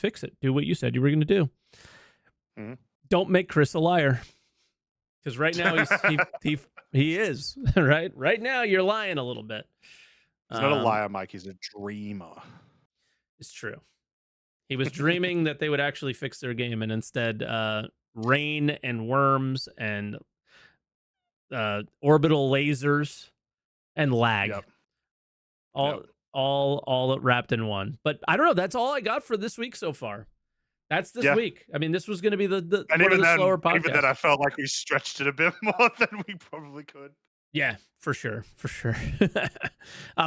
it. Do what you said you were going to do. Mm-hmm. Don't make Chris a liar, because right now he is right now. You're lying a little bit. He's not a liar, Mike. He's a dreamer. It's true. He was dreaming that they would actually fix their game, and instead, rain and worms and orbital lasers and lag. Yep. All wrapped in one. But I don't know. That's all I got for this week so far. That's this week. I mean, this was going to be the one of the slower podcasts. Even then, I felt like we stretched it a bit more than we probably could. Yeah, for sure.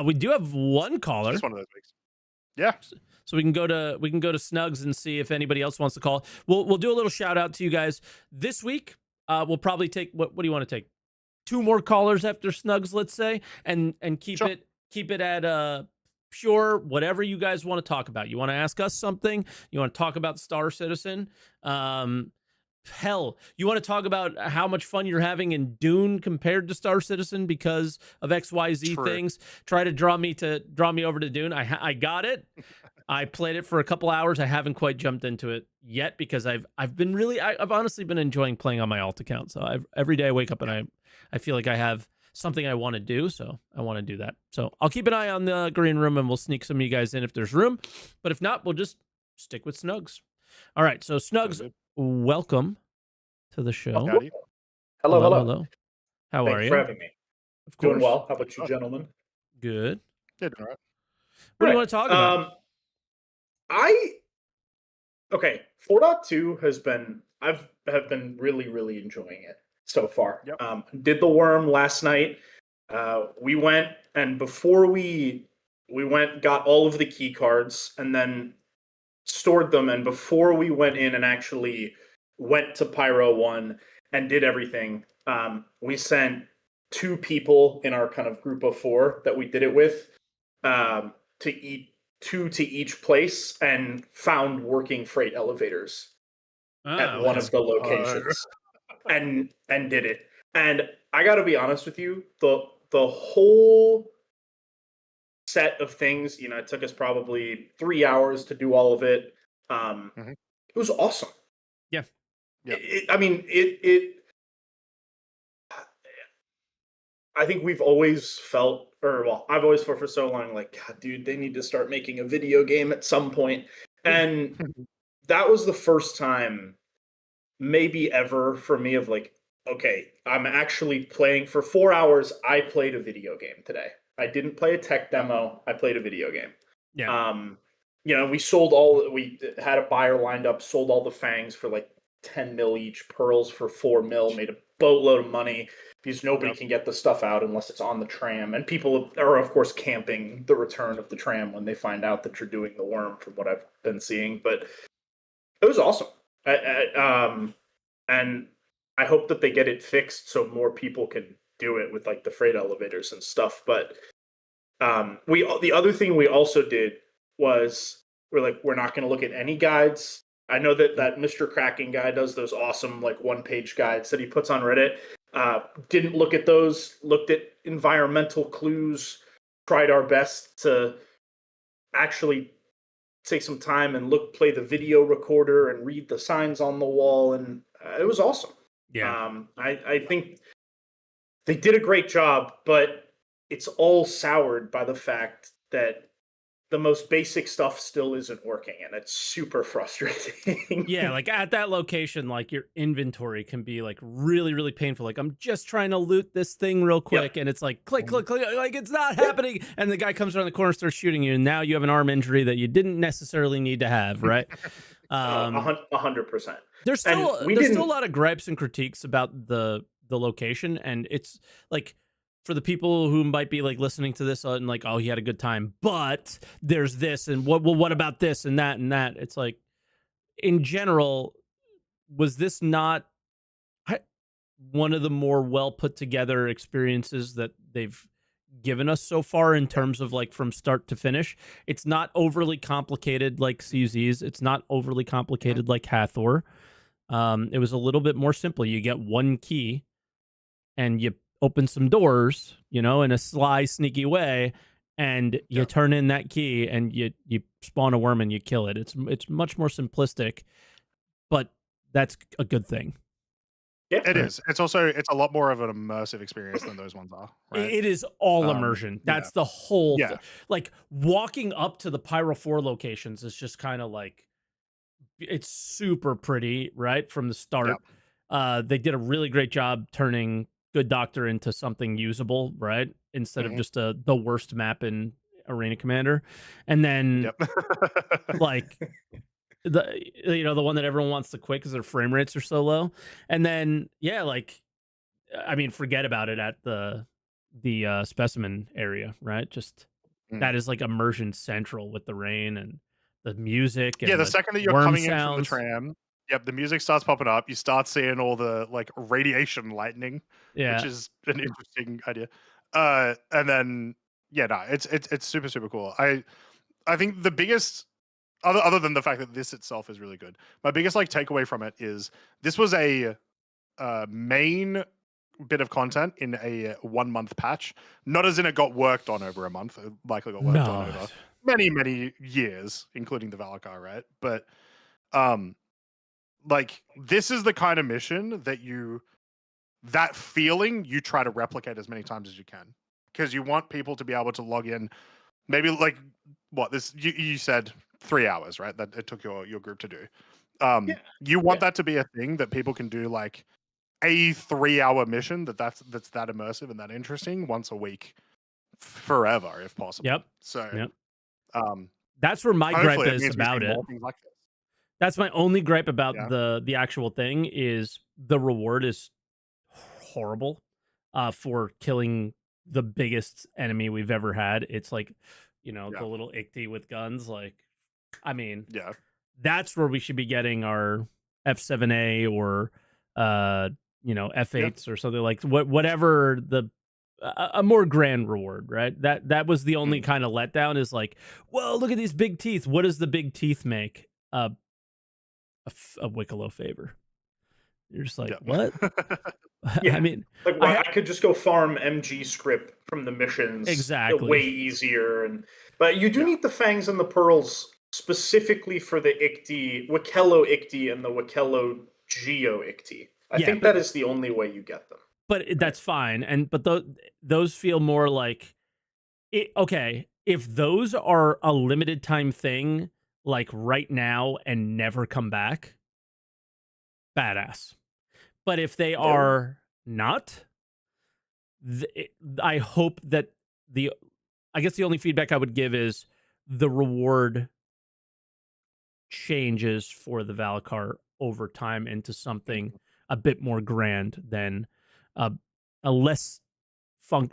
We do have one caller. Just one of those weeks. Yeah. So we can go to Snugs and see if anybody else wants to call. We'll do a little shout out to you guys this week. We'll probably take what do you want to take? 2 more callers after Snugs, let's say, and keep it at pure whatever you guys want to talk about. You want to ask us something? You want to talk about Star Citizen? Hell, you want to talk about how much fun you're having in Dune compared to Star Citizen because of XYZ things? Try to draw me over to Dune. I got it. I played it for a couple hours. I haven't quite jumped into it yet because I've honestly been enjoying playing on my alt account. So every day I wake up and I feel like I have something I want to do, so I want to do that. So I'll keep an eye on the green room and we'll sneak some of you guys in if there's room. But if not, we'll just stick with Snugs. All right, so Snugs, welcome to the show. Howdy. Hello. How are you? Thanks for having me. Of course. Doing well. How about you, gentlemen? Good. Good. All right. What do you want to talk about? 4.2 has been, have been really, really enjoying it so far. Yep. Did the worm last night. We went, and before we went, got all of the key cards and then stored them. And before we went in and actually went to Pyro 1 and did everything, we sent 2 people in our kind of group of 4 that we did it with to eat 2 to each place and found working freight elevators at one of the locations and did it. And I got to be honest with you, the whole set of things, it took us probably 3 hours to do all of it. It was awesome. Yeah. I think we've always felt, I've always felt for so long, like, God, dude, they need to start making a video game at some point. And that was the first time, maybe ever, for me of like, okay, I'm actually playing for 4 hours. I played a video game today. I didn't play a tech demo. I played a video game. Yeah. We had a buyer lined up, sold all the fangs for like 10 mil each, pearls for 4 mil, made a boatload of money because nobody can get the stuff out unless it's on the tram. And people are, of course, camping the return of the tram when they find out that you're doing the worm, from what I've been seeing. But it was awesome. And I hope that they get it fixed so more people can do it with like the freight elevators and stuff. But the other thing we also did was we're not going to look at any guides. I know that Mr. Cracking guy does those awesome like 1-page guides that he puts on Reddit. Didn't look at those, looked at environmental clues, tried our best to actually take some time and play the video recorder and read the signs on the wall. And it was awesome. Yeah. I think they did a great job, but it's all soured by the fact that the most basic stuff still isn't working, and it's super frustrating. Yeah, like at that location, like your inventory can be like really, really painful. Like I'm just trying to loot this thing real quick, and it's like click, click, click, like it's not happening. And the guy comes around the corner, starts shooting you, and now you have an arm injury that you didn't necessarily need to have, right? 100%. There's still a lot of gripes and critiques about the location, and it's like, for the people who might be like listening to this and like, oh, he had a good time, but there's this and what about this and that and that. It's like, in general, was this not one of the more well put together experiences that they've given us so far in terms of like from start to finish. It's not overly complicated like CZ's. It's not overly complicated like Hathor. It was a little bit more simple. You get one key and you open some doors, you know, in a sly, sneaky way, and you turn in that key and you spawn a worm and you kill it. It's much more simplistic, but that's a good thing. Yeah, it is. It's also a lot more of an immersive experience than those ones are. Right? It is all immersion. That's the whole thing. Like walking up to the Pyro 4 locations is just kind of like, it's super pretty, right? From the start. They did a really great job turning Good Doctor into something usable, right? Instead of just the worst map in Arena Commander. And then like the one that everyone wants to quit because their frame rates are so low. And then like I mean, forget about it at the specimen area, right? Just that is like immersion central with the rain and the music. And the second that you're coming in from the tram, the music starts popping up. You start seeing all the like radiation lightning, which is an interesting idea. And then it's super super cool. I think the biggest other than the fact that this itself is really good, my biggest like takeaway from it is this was a main bit of content in a 1 month patch, not as in it got worked on over a month. It likely got worked on over many years, including the Valakar, right? But like this is the kind of mission that feeling you try to replicate as many times as you can, because you want people to be able to log in. Maybe like what this you said 3 hours, right? That it took your group to do. You want that to be a thing that people can do, like a 3-hour mission that's that immersive and that interesting once a week, forever if possible. So that's where my gripe is about it. Like that's my only gripe about the actual thing is the reward is horrible for killing the biggest enemy we've ever had. It's like, the little Ichty with guns. Like, I mean, that's where we should be getting our F7A or F8s or something, like whatever a more grand reward, right? That was the only kind of letdown, is like, well, look at these big teeth. What does the big teeth make? A Wicklow favor. You're just like, what? I mean, like, well, I could just go farm MG script from the missions, way easier. But you do need the fangs and the pearls specifically for the Wikello Ichty and the Wikello Geo Ichty. I think that is the only way you get them. But that's fine, but those feel more like okay. If those are a limited time thing, like right now and never come back, badass. But if they are not, I hope that I guess the only feedback I would give is the reward changes for the Valakar over time into something a bit more grand than a less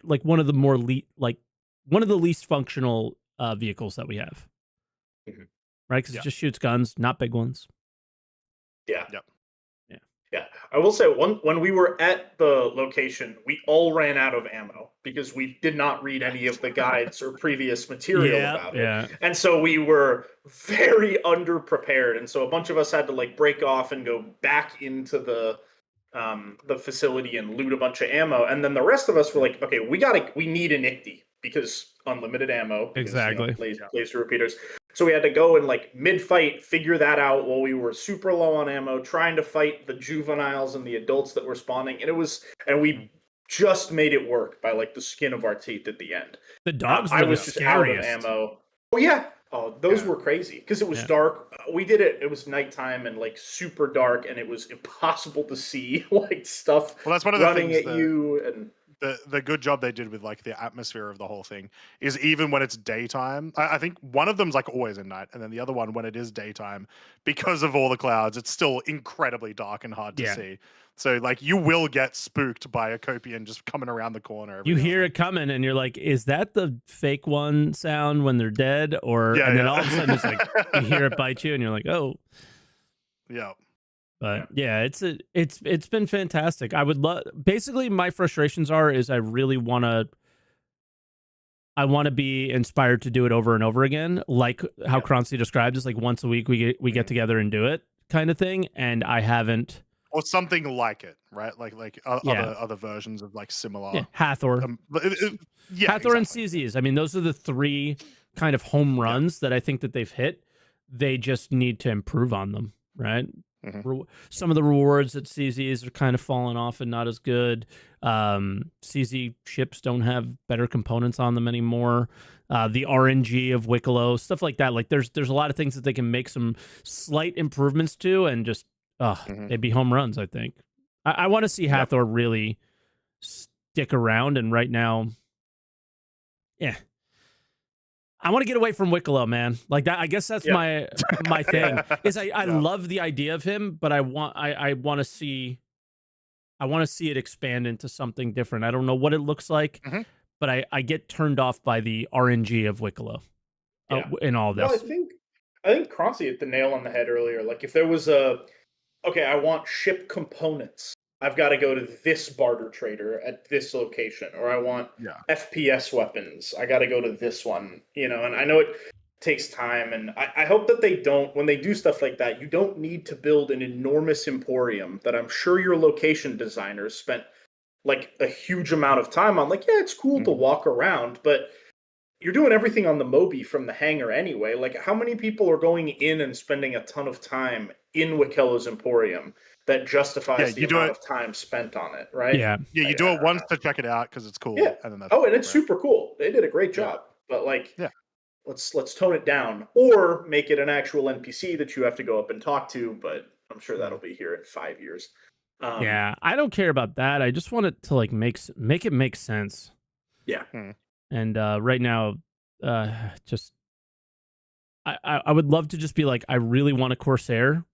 like one of the more one of the least functional vehicles that we have, right? Because it just shoots guns, not big ones. Yeah, I will say when we were at the location, we all ran out of ammo because we did not read any of the guides or previous material about it. And so we were very underprepared. And so a bunch of us had to like break off and go back into the facility and loot a bunch of ammo. And then the rest of us were like, okay, we need an Ichty because unlimited ammo. Because, laser repeaters. So we had to go and like mid-fight figure that out while we were super low on ammo, trying to fight the juveniles and the adults that were spawning. And we just made it work by like the skin of our teeth at the end. The dogs were I was just out of ammo. Oh yeah. Oh, those were crazy because it was dark. We did it. It was nighttime and like super dark, and it was impossible to see like stuff. Well, that's one of running the things at you and. The good job they did with like the atmosphere of the whole thing is even when it's daytime, I think one of them's like always at night, and then the other one when it is daytime, because of all the clouds, it's still incredibly dark and hard to see. So like you will get spooked by a Copian just coming around the corner. You hear it coming, and you're like, "Is that the fake one sound when they're dead?" Or then all of a sudden it's like you hear it bite you, and you're like, "Oh, yeah." But it's been fantastic. I would love. Basically, my frustrations is I really want to I want to be inspired to do it over and over again, like how Croncy describes. It's like once a week we get together and do it, kind of thing. And I haven't, or something like it, right? Like other versions of like similar. Hathor, Hathor and CZs. I mean, those are the 3 kind of home runs that I think that they've hit. They just need to improve on them, right? Some of the rewards at CZs are kind of falling off and not as good. CZ ships don't have better components on them anymore. The RNG of Wicklow, stuff like that. Like there's a lot of things that they can make some slight improvements to, and just they'd be home runs. I think I want to see Hathor really stick around, and right now, I want to get away from Wicklow, man. Like that, I guess that's my thing. Is I love the idea of him, but I want to see it expand into something different. I don't know what it looks like, but I get turned off by the RNG of Wicklow in all this. No, I think Croncy hit the nail on the head earlier. Like if there was I want ship components, I've got to go to this barter trader at this location, or I want FPS weapons, I got to go to this one, and I know it takes time, and I hope that they don't, when they do stuff like that, you don't need to build an enormous emporium that I'm sure your location designers spent like a huge amount of time on. Like, yeah, it's cool to walk around, but you're doing everything on the Moby from the hangar anyway. Like, how many people are going in and spending a ton of time in Wikello's emporium that justifies the amount of time spent on it, right? Yeah, you do it once to check it out because it's cool. Yeah. And then that's and it's super cool. They did a great job. But like, let's tone it down, or make it an actual NPC that you have to go up and talk to. But I'm sure that'll be here in 5 years. I don't care about that. I just want it to like make it make sense. Yeah. And right now, just I would love to just be like, I really want a Corsair,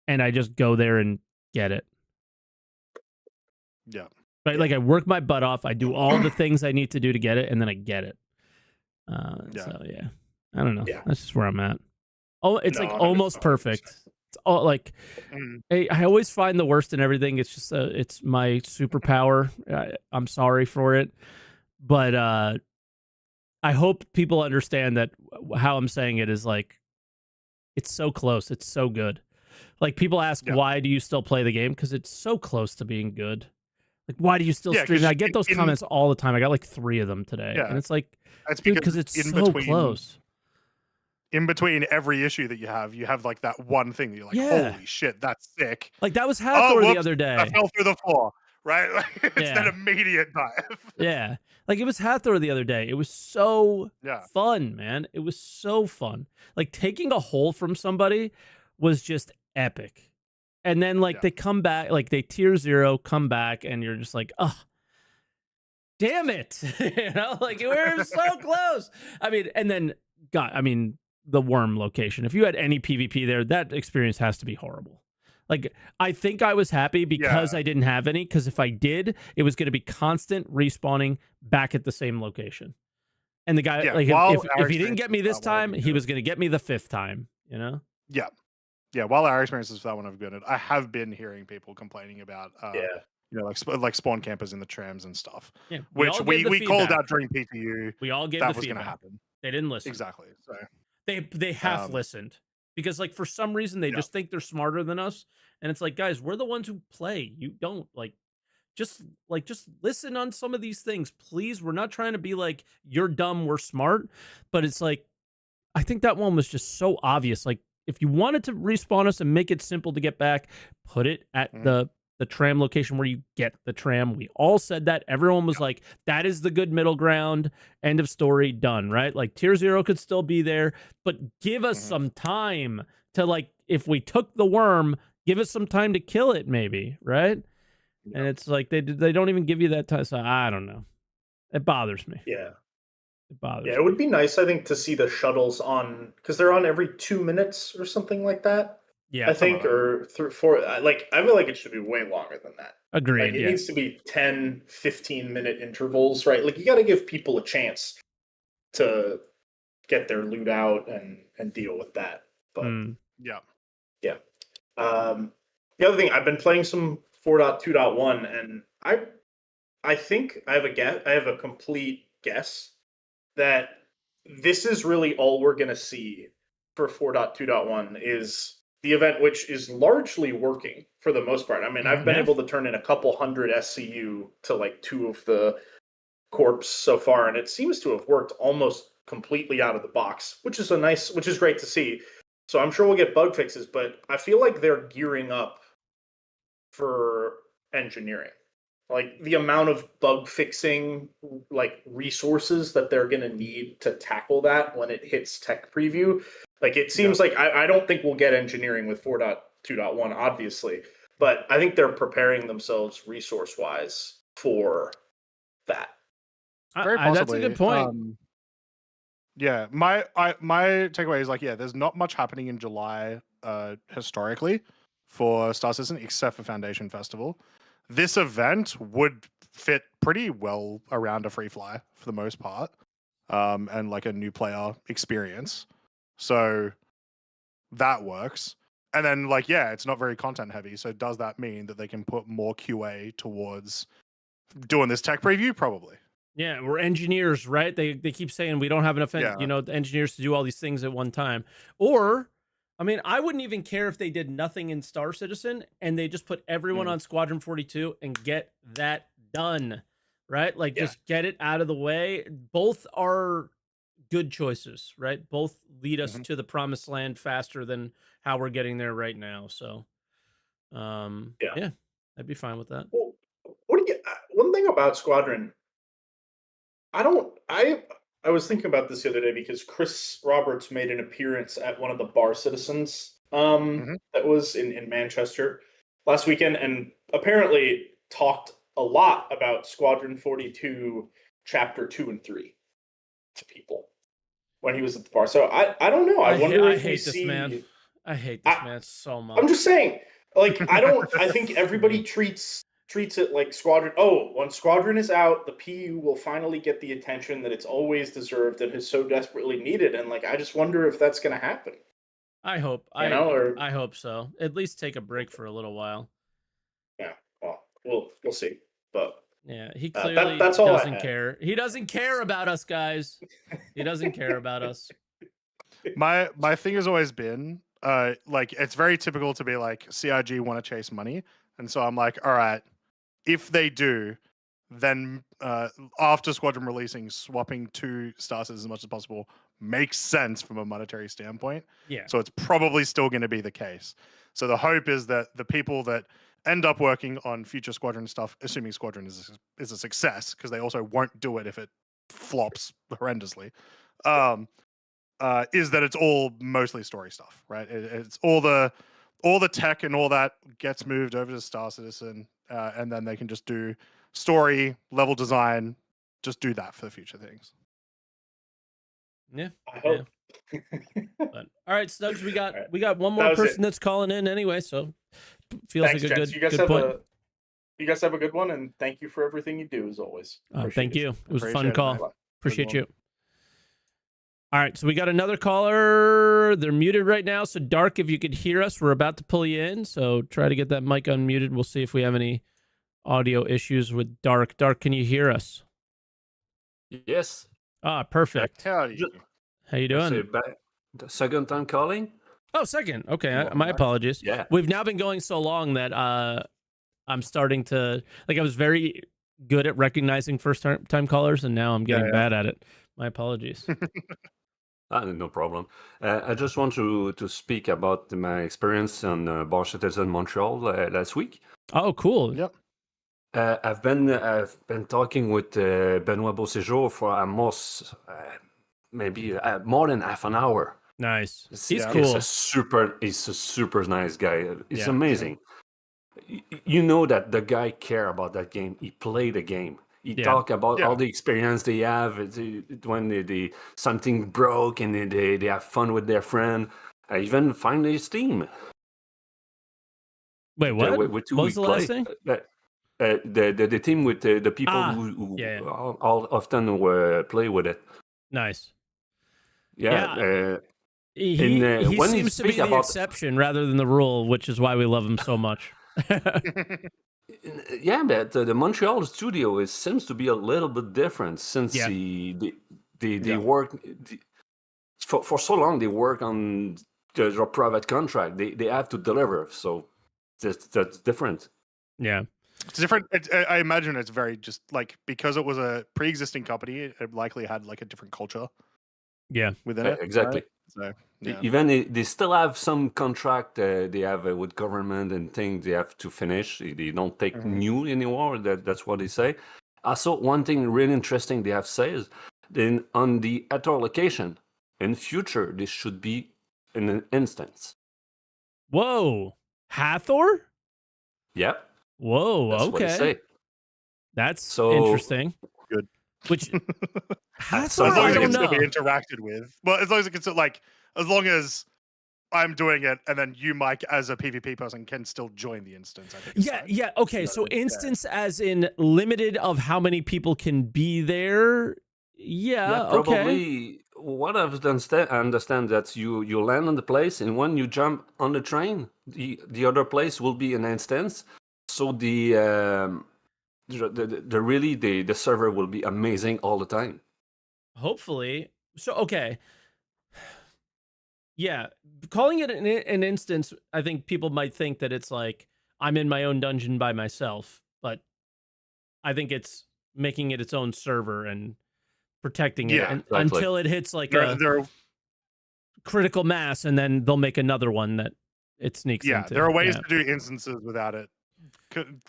and I just go there and get it. Yeah. Right. Like I work my butt off. I do all the things I need to do to get it, and then I get it. So yeah, I don't know. That's just where I'm at. Oh, it's like almost perfect. It's all like I always find the worst in everything. It's just it's my superpower. I'm sorry for it, but I hope people understand that how I'm saying it is like it's so close. It's so good. Like people ask, why do you still play the game? Because it's so close to being good. Like, why do you still stream? I get those comments all the time. I got like 3 of them today, and it's like, dude, because it's so close. In between every issue that you have like that one thing that you're like, holy shit, that's sick. Like that was Hathor the other day. I fell through the floor, right? Like, it's that immediate dive. Yeah, like it was Hathor the other day. It was so fun, man. It was so fun. Like taking a hole from somebody was just epic. And then like they come back, like they tier 0, come back, and you're just like, oh, damn it. Like we're so close. I mean, and then the worm location. If you had any PvP there, that experience has to be horrible. Like I think I was happy because I didn't have any, because if I did, it was going to be constant respawning back at the same location. And the guy, like if he didn't get me this time, he was going to get me the 5th time, Yeah. Yeah, while our experiences with that one have been good, I have been hearing people complaining about, like spawn campers in the trams and stuff. Yeah, which we called out during PTU. We all gave that the was going to feedback. happen. They didn't listen. Exactly. So they half listened because like for some reason they just think they're smarter than us, and it's like, guys, we're the ones who play. You don't just listen on some of these things, please. We're not trying to be like you're dumb, we're smart, but it's like I think that one was just so obvious. Like, if you wanted to respawn us and make it simple to get back, put it at the tram location where you get the tram. We all said that. Everyone was like, that is the good middle ground. End of story, done, right? Like tier 0 could still be there, but give us some time to like, if we took the worm, give us some time to kill it maybe, right? Yeah. And it's like, they don't even give you that time. So I don't know. It bothers me. Yeah. It bothers me. It would be nice, I think, to see the shuttles on, because they're on every 2 minutes or something like that. Yeah, I think, or 4. Like, I feel like it should be way longer than that. Agreed. Like, it needs to be 10, 15-minute intervals, right? Like, you got to give people a chance to get their loot out and deal with that. But yeah. The other thing, I've been playing some 4.2.1, and I think I have a complete guess that this is really all we're going to see for 4.2.1 is the event, which is largely working for the most part. I mean, I've been able to turn in a couple hundred SCU to like 2 of the corps so far, and it seems to have worked almost completely out of the box, which is great to see. So I'm sure we'll get bug fixes, but I feel like they're gearing up for engineering. Like the amount of bug fixing like resources that they're going to need to tackle that when it hits tech preview. Like it seems like I don't think we'll get engineering with 4.2.1 obviously, but I think they're preparing themselves resource wise for that. Very possibly. That's a good point. Yeah, my takeaway is like, yeah, there's not much happening in July historically for Star Citizen except for Foundation Festival. This event would fit pretty well around a free fly for the most part, and like a new player experience. So that works. And then like, yeah, it's not very content heavy. So does that mean that they can put more QA towards doing this tech preview? Probably. Yeah, we're engineers, right? They keep saying we don't have enough, Yeah. engineers to do all these things at one time. Or, I mean, I wouldn't even care if they did nothing in Star Citizen and they just put everyone on Squadron 42 and get that done, right? Like just get it out of the way. Both are good choices, right? Both lead us to the promised land faster than how we're getting there right now. So, yeah, I'd be fine with that. Well, one thing about Squadron, I was thinking about this the other day because Chris Roberts made an appearance at one of the Bar Citizens that was in Manchester last weekend, and apparently talked a lot about Squadron 42 Chapter 2 and 3 to people when he was at the bar. So I don't know. I wonder if we see... I hate this man so much. I'm just saying, like, I think everybody treats it like Squadron. Oh, when Squadron is out, the PU will finally get the attention that it's always deserved and has so desperately needed. And like, I just wonder if that's going to happen. I hope. I hope so. At least take a break for a little while. Yeah. Well, we'll see. But yeah, he clearly that's all doesn't care. He doesn't care about us, guys. He doesn't care about us. My thing has always been like, it's very typical to be like, CIG want to chase money. And so I'm like, all right, if they do, then after Squadron releasing, swapping to Star Citizen as much as possible makes sense from a monetary standpoint. Yeah. So it's probably still going to be the case. So the hope is that the people that end up working on future Squadron stuff, assuming Squadron is a success, because they also won't do it if it flops horrendously, is that it's all mostly story stuff, right? It's all the tech and all that gets moved over to Star Citizen, and then they can just do story, level design, just do that for the future things. Yeah, I hope. Yeah. But, all right, Snugs, we got one more person that's calling in anyway, so feels Thanks, like a gents. good point. You guys have a good one, and thank you for everything you do as always. Thank you. It was a fun call. Appreciate you. All right, so we got another caller. They're muted right now. So, Dark, if you could hear us, we're about to pull you in. So, try to get that mic unmuted. We'll see if we have any audio issues with Dark. Dark, can you hear us? Yes. Perfect. How you doing? The second time calling? Oh, second. Okay, my apologies. Yeah. We've now been going so long that I'm starting to... Like, I was very good at recognizing first-time callers, and now I'm getting bad at it. My apologies. No problem. I just want to speak about my experience on Bar Citizen Montreal last week. Oh, cool. Yep. I've been talking with Benoit Beauséjour for almost maybe more than half an hour. Nice. He's cool. He's a super nice guy. It's amazing. Yeah. You know that the guy care about that game. He played the game. He talk about all the experience they have when they something broke and they have fun with their friend. Even find his team. Wait, what? What was the last thing? The team with the people who all often play with it. Nice. Yeah. He seems to be the exception rather than the rule, which is why we love him so much. Yeah, but the Montreal studio seems to be a little bit different since they They work for so long. They work on their private contract. They have to deliver. So that's different. Yeah. It's different. I imagine it's very just like because it was a pre-existing company, it likely had like a different culture. Yeah, within it. Exactly. Right? So yeah. Even they still have some contract they have with government and things they have to finish. They don't take new anymore. That's what they say. Also, one thing really interesting they have said is then on the Hathor location in future this should be an instance. Whoa, Hathor? Yep. Whoa. That's okay. What they say. That's so interesting. Good. Which Hathor, as long as I it don't can know. still be interacted with. Well, as long as it can still like, as long as I'm doing it, and then you, Mike, as a PvP person, can still join the instance. I think. Yeah. Okay. So instance, as in limited of how many people can be there. Yeah. Probably. What I've understand that you land on the place, and when you jump on the train, the other place will be an instance. So the server will be amazing all the time. Hopefully. So okay. Yeah, calling it an instance, I think people might think that it's like I'm in my own dungeon by myself, but I think it's making it its own server and protecting it exactly. until it hits like a critical mass, and then they'll make another one that it sneaks into. There are ways to do instances without it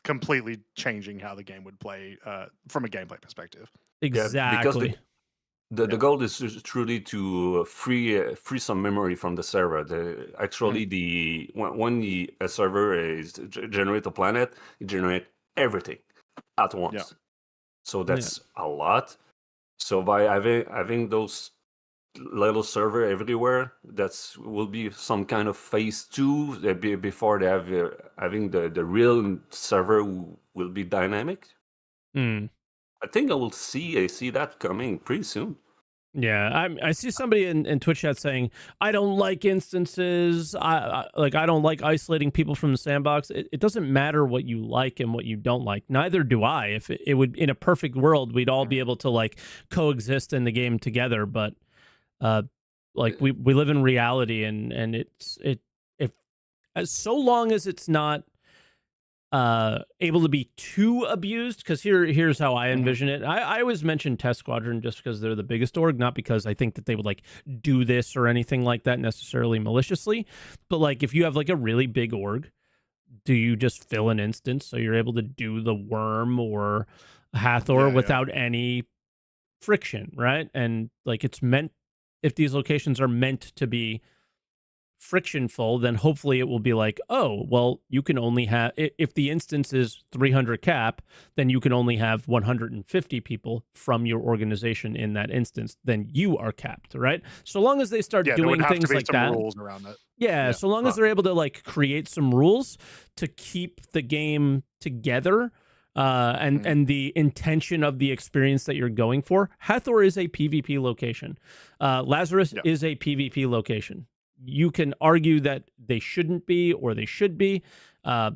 completely changing how the game would play from a gameplay perspective. Exactly. Because the goal is truly to free some memory from the server. When a server is generate a planet, it generate everything at once. Yeah. So that's a lot. So by having those little server everywhere, that's will be some kind of phase 2 before they have having the real server will be dynamic. I think I will see that coming pretty soon. Yeah, I see somebody in Twitch chat saying, I don't like instances. I don't like isolating people from the sandbox. It doesn't matter what you like and what you don't like. Neither do I. If it would, in a perfect world, we'd all be able to like coexist in the game together. But like we live in reality, and if so long as it's not able to be too abused, because here's how I envision it. I always mention Test Squadron just because they're the biggest org, not because I think that they would like do this or anything like that necessarily maliciously, but like if you have like a really big org, do you just fill an instance so you're able to do the worm or Hathor without any friction, right? And like it's meant, if these locations are meant to be frictionful, then hopefully it will be like, oh, well, you can only have, if the instance is 300 cap, then you can only have 150 people from your organization in that instance, then you are capped, right? So long as they start doing things like that, rules around it. Yeah, so long as they're able to like create some rules to keep the game together, and the intention of the experience that you're going for. Hathor is a PvP location. Lazarus is a PvP location. You can argue that they shouldn't be or they should be. I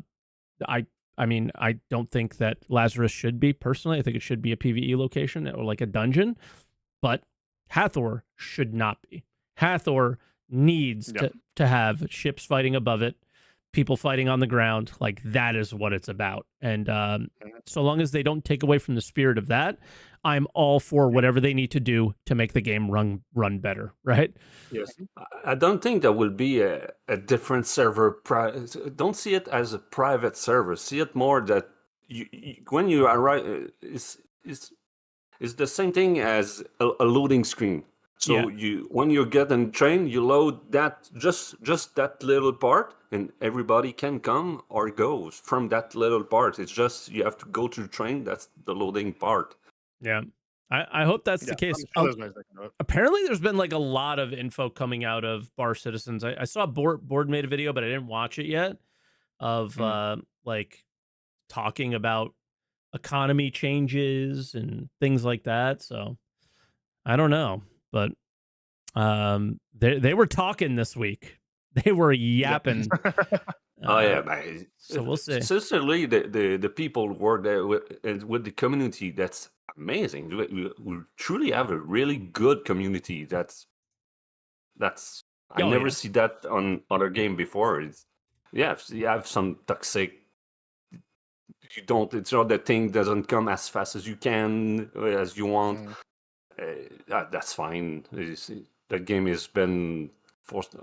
mean, I don't think that Lazarus should be, personally. I think it should be a PvE location or like a dungeon, but Hathor should not be. Hathor needs to have ships fighting above it, people fighting on the ground. Like that is what it's about. And so long as they don't take away from the spirit of that, I'm all for whatever they need to do to make the game run better, right? Yes. I don't think there will be a different server. Don't see it as a private server. See it more that when you arrive, it's the same thing as a loading screen. So when you get on train, you load that just that little part, and everybody can come or go from that little part. It's just you have to go to the train. That's the loading part. Yeah, I hope that's the case. Apparently, there's been like a lot of info coming out of Bar Citizens. I saw Board made a video, but I didn't watch it yet, of like talking about economy changes and things like that. So I don't know, but they were talking this week. They were yapping. So we'll see. Sincerely, the people who work there with the community, that's amazing. We truly have a really good community. I never see that on other game before. You have some toxic. It's not that thing doesn't come as fast as you can, as you want. That's fine. That game has been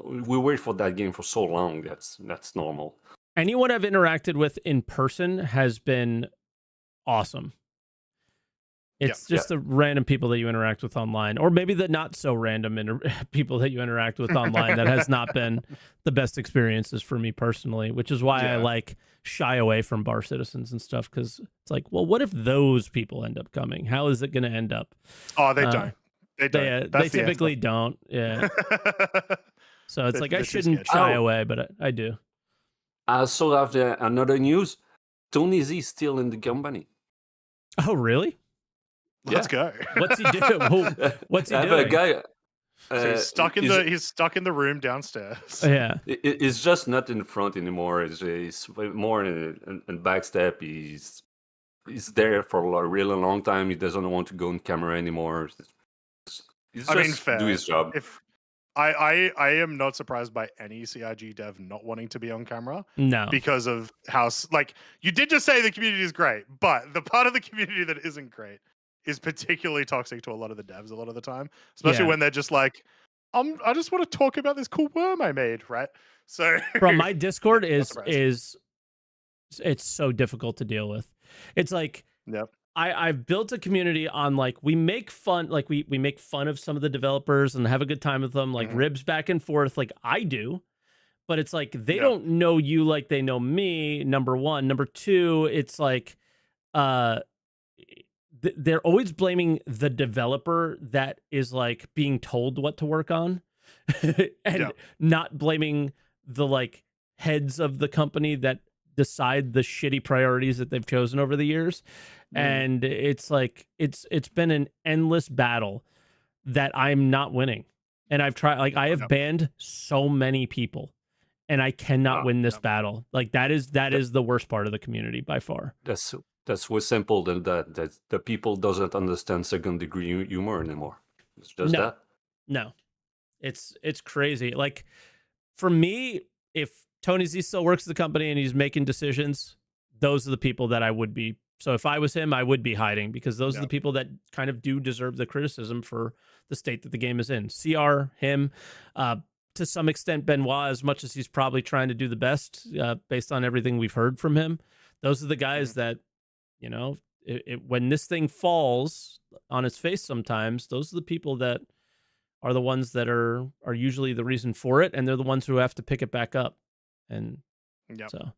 we wait for that game for so long. That's normal. Anyone I've interacted with in person has been awesome. It's just the random people that you interact with online, or maybe the not so random people that you interact with online that has not been the best experiences for me personally, which is why I shy away from bar citizens and stuff, because it's like, well, what if those people end up coming? How is it going to end up? Oh, they don't. They don't. They typically don't. Yeah. So it's like I shouldn't shy away, but I do. I also have another news. Tony Z is still in the company. Oh, really? Let's go. What's he doing? What's he doing? I have a guy. So he's stuck in the room downstairs. Yeah, it's just not in the front anymore. It's more in backstep. He's there for a really long time. He doesn't want to go on camera anymore. He's just fair. do his job. If I am not surprised by any CIG dev not wanting to be on camera. No, because of how you did just say the community is great, but the part of the community that isn't great is particularly toxic to a lot of the devs a lot of the time, especially when they're just like, I just want to talk about this cool worm I made, right? So from my Discord is it's so difficult to deal with. It's like, I've built a community on we make fun, we make fun of some of the developers and have a good time with them, ribs back and forth, like I do. But it's like they don't know you like they know me, number one. Number two, it's like they're always blaming the developer that is being told what to work on and not blaming the heads of the company that decide the shitty priorities that they've chosen over the years. And it's it's been an endless battle that I'm not winning. And I've tried, I have banned so many people and I cannot win this battle. That is the worst part of the community by far. That's way simple than that the people doesn't understand second degree humor anymore. It's just that. No, it's crazy. For me, if Tony Z still works at the company and he's making decisions, those are the people that I would be. So if I was him, I would be hiding, because those are the people that kind of do deserve the criticism for the state that the game is in. CR, him, to some extent Benoit, as much as he's probably trying to do the best based on everything we've heard from him. Those are the guys that, when this thing falls on its face sometimes, those are the people that are the ones that are usually the reason for it, and they're the ones who have to pick it back up. And so,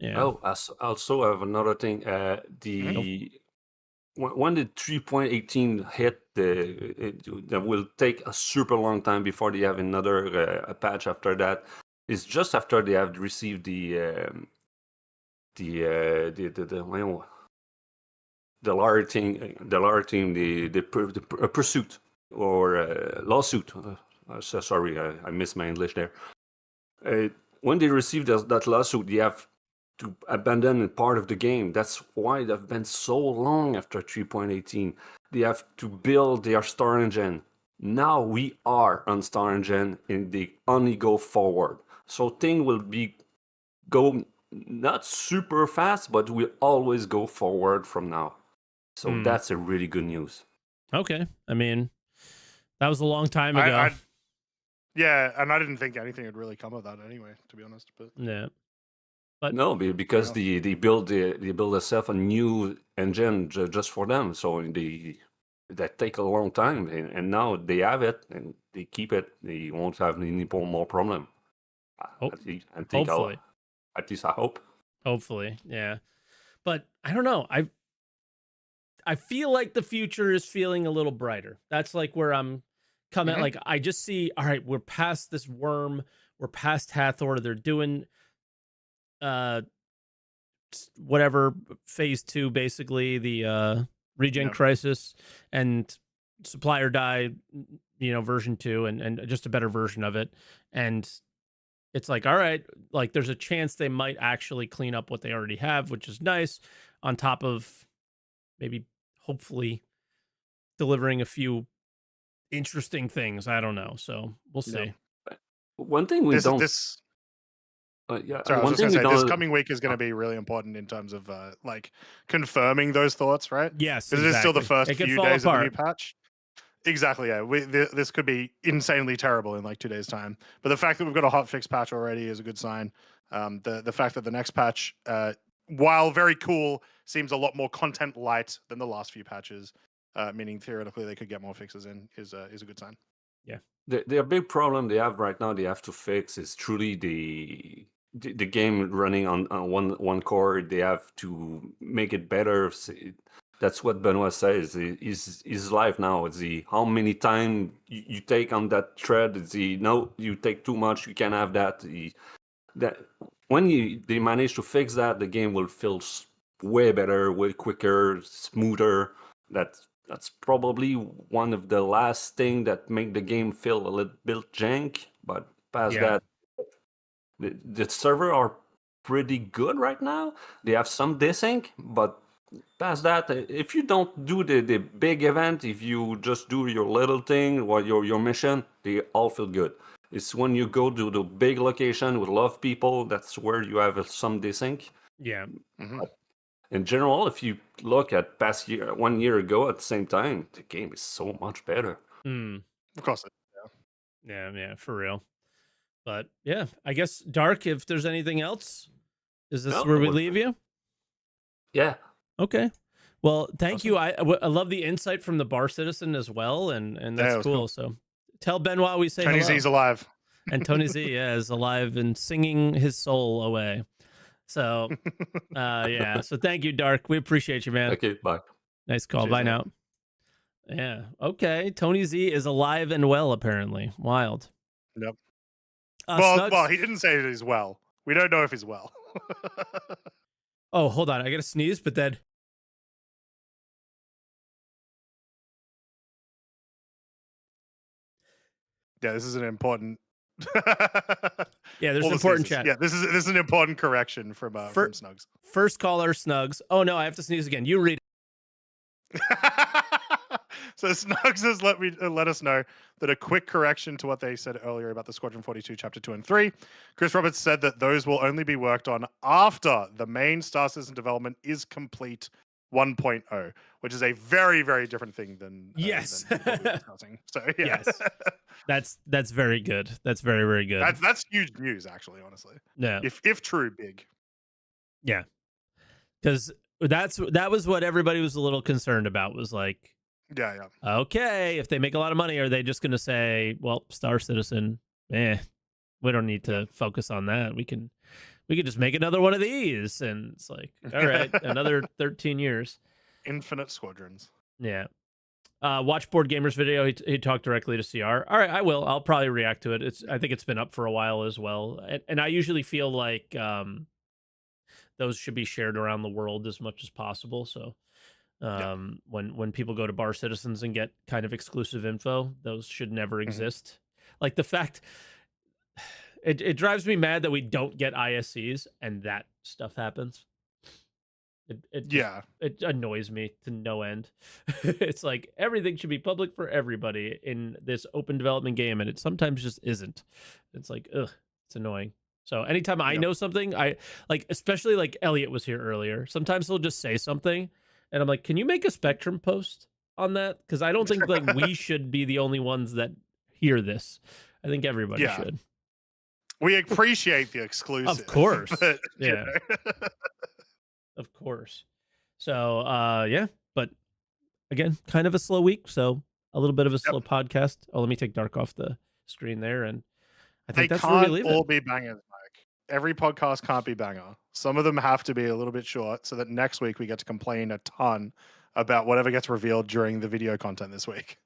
yeah. Oh, I also have another thing. When the 3.18 hit, that will take a super long time before they have another patch after that. It's just after they have received the lawyer team, the pursuit or lawsuit. Sorry, I missed my English there. When they received that lawsuit, they have to abandon part of the game. That's why they've been so long after 3.18. They have to build their Star Engine. Now we are on Star Engine and they only go forward. So thing will go not super fast, but we'll always go forward from now. So that's a really good news. Okay. I mean, that was a long time ago. And I didn't think anything would really come of that anyway, to be honest. But yeah. But no, because they build themselves a new engine just for them. So that take a long time, and now they have it and they keep it. They won't have any more problem. Hopefully. At least I hope. Hopefully, yeah. But I don't know. I feel like the future is feeling a little brighter. That's where I'm coming. I just see, all right, we're past this worm. We're past Hathor. They're doing whatever phase 2, basically the regen crisis and supply or die, version 2 and just a better version of it. And it's all right, there's a chance they might actually clean up what they already have, which is nice, on top of maybe hopefully delivering a few interesting things. I don't know. So we'll see. One thing we don't. Sorry, I was just going to say, this coming week is going to be really important in terms of like confirming those thoughts, right? Yes, because it is still the first it few days of the new patch. Exactly, yeah. This could be insanely terrible in like 2 days' time. But the fact that we've got a hotfix patch already is a good sign. The fact that the next patch, while very cool, seems a lot more content light than the last few patches, meaning theoretically they could get more fixes in, is a good sign. Yeah. The big problem they have right now, they have to fix, is truly the game running on one core. They have to make it better. That's what Benoit says. His life now. It's how many time you take on that thread. It's no, you take too much. You can't have that. That when they manage to fix that, the game will feel way better, way quicker, smoother. That's probably one of the last thing that make the game feel a little bit jank. But past that, the server are pretty good right now. They have some desync, but past that, if you don't do the big event, if you just do your little thing or your mission, they all feel good. It's when you go to the big location with a lot of people, that's where you have some desync. Yeah. But in general, if you look at past year, 1 year ago at the same time, the game is so much better. Of course. Yeah, for real. But yeah, I guess, Dark, if there's anything else, is this where we leave you? Yeah. Okay. Well, thank you. I love the insight from the bar citizen as well, and that's cool. So tell Benoit we say Tony hello. Z's alive. And Tony Z is alive and singing his soul away. So yeah. So thank you, Dark. We appreciate you, man. Okay, bye. Nice call. Bye now. Yeah. Okay. Tony Z is alive and well, apparently. Wild. Yep. Snugs? Well, he didn't say he's well. We don't know if he's well. Oh, hold on. I got to sneeze, but then. Yeah, this is an important. Yeah, there's an important chat. Yeah, this is an important correction from Snugs. First caller, Snugs. Oh no, I have to sneeze again. You read. So Snugs has let us know that a quick correction to what they said earlier about the Squadron 42 Chapter 2 and 3. Chris Roberts said that those will only be worked on after the main Star Citizen development is complete 1.0, which is a very, very different thing than yes. Than what we were discussing. So yeah. Yes, that's very good. That's very, very good. That's huge news, actually. Honestly, yeah. If true, big. Yeah, because that was what everybody was a little concerned about. Was like, yeah. Okay, if they make a lot of money, are they just going to say, well, Star Citizen, we don't need to focus on that. We can just make another one of these. And it's like, all right, another 13 years. Infinite Squadrons. Yeah. Watch Board Gamers video. He talked directly to CR. All right, I will. I'll probably react to it. I think it's been up for a while as well. And I usually feel like those should be shared around the world as much as possible. So when people go to Bar Citizens and get kind of exclusive info, those should never exist. Like the fact, it drives me mad that we don't get ISCs and that stuff happens. It annoys me to no end. It's like everything should be public for everybody in this open development game, and it sometimes just isn't. It's like, it's annoying. So anytime I know something, I like, especially like Elliot was here earlier. Sometimes he'll just say something, and I'm like, can you make a Spectrum post on that? Because I don't think like we should be the only ones that hear this. I think everybody should. We appreciate the exclusive, of course. But, yeah. Of course. So, yeah, but again, kind of a slow week. So a little bit of a slow podcast. Oh, let me take Dark off the screen there. And I think that's where we leave it. They can't all be bangers, Mike. Every podcast can't be banger. Some of them have to be a little bit short so that next week we get to complain a ton about whatever gets revealed during the video content this week.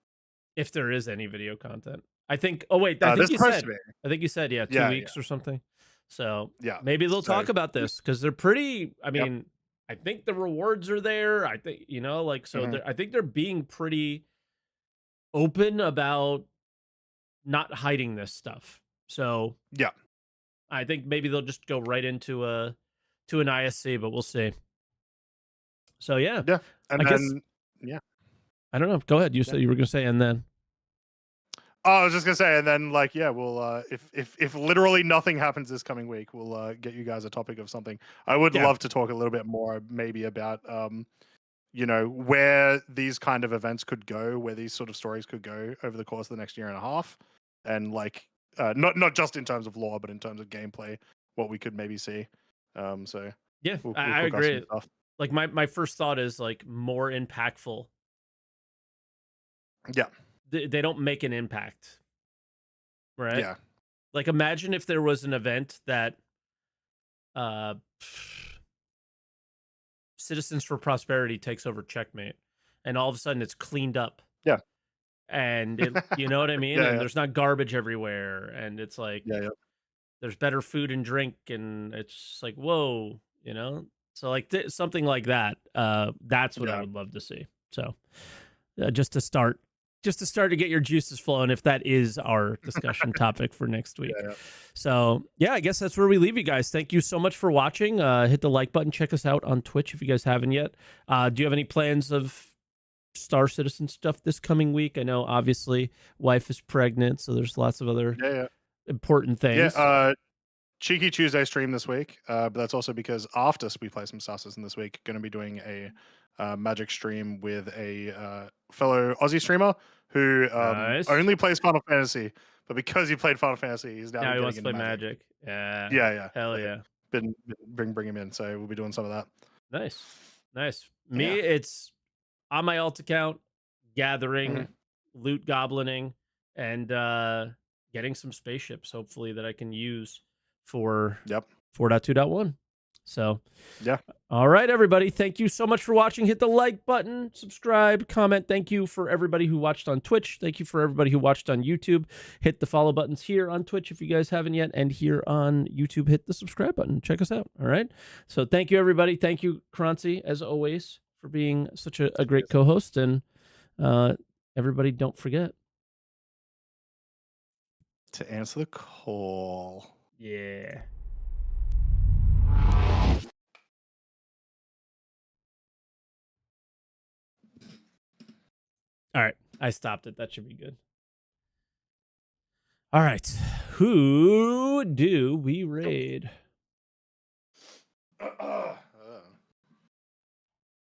If there is any video content. I think, I think you said, 2 weeks or something. So maybe they'll talk about this because they're pretty, I mean, I think the rewards are there. I think, I think they're being pretty open about not hiding this stuff. So I think maybe they'll just go right into an ISC, but we'll see. So and then yeah. I don't know. Go ahead. You said you were going to say, and then. Oh, I was just gonna say, and then like, yeah, we'll if literally nothing happens this coming week, we'll get you guys a topic of something. I would love to talk a little bit more, maybe about where these kind of events could go, where these sort of stories could go over the course of the next year and a half, and like not just in terms of lore, but in terms of gameplay, what we could maybe see. So Yeah, we'll I cook up some agree. stuff. Like my first thought is like more impactful. Yeah. They don't make an impact, right? Yeah. Like imagine if there was an event that Citizens for Prosperity takes over Checkmate, and all of a sudden it's cleaned up. Yeah. And it, you know what I mean? And there's not garbage everywhere, and it's like there's better food and drink, and it's just like, whoa, you know? So like something like that. That's what I would love to see. So just to start to get your juices flowing, if that is our discussion topic for next week. So yeah, I guess that's where we leave you guys. Thank you so much for watching. Hit the like button. Check us out on Twitch if you guys haven't yet. Do you have any plans of Star Citizen stuff this coming week? I know obviously wife is pregnant, so there's lots of other important things. Yeah, Cheeky Tuesday stream this week, but that's also because after we play some Star Citizen this week, going to be doing a Magic stream with a fellow Aussie streamer who only plays Final Fantasy, but because he played Final Fantasy, he's now he wants to play Magic. Yeah. Hell yeah. Bring him in, so we'll be doing some of that. Nice. Me, it's on my alt account, gathering, loot goblining, and getting some spaceships, hopefully, that I can use for 4.2.1. So, all right, everybody. Thank you so much for watching. Hit the like button, subscribe, comment. Thank you for everybody who watched on Twitch. Thank you for everybody who watched on YouTube. Hit the follow buttons here on Twitch if you guys haven't yet. And here on YouTube, hit the subscribe button. Check us out. All right. So thank you, everybody. Thank you, Croncy, as always, for being such a great co-host. And everybody, don't forget to answer the call. Yeah. All right. I stopped it. That should be good. All right. Who do we raid?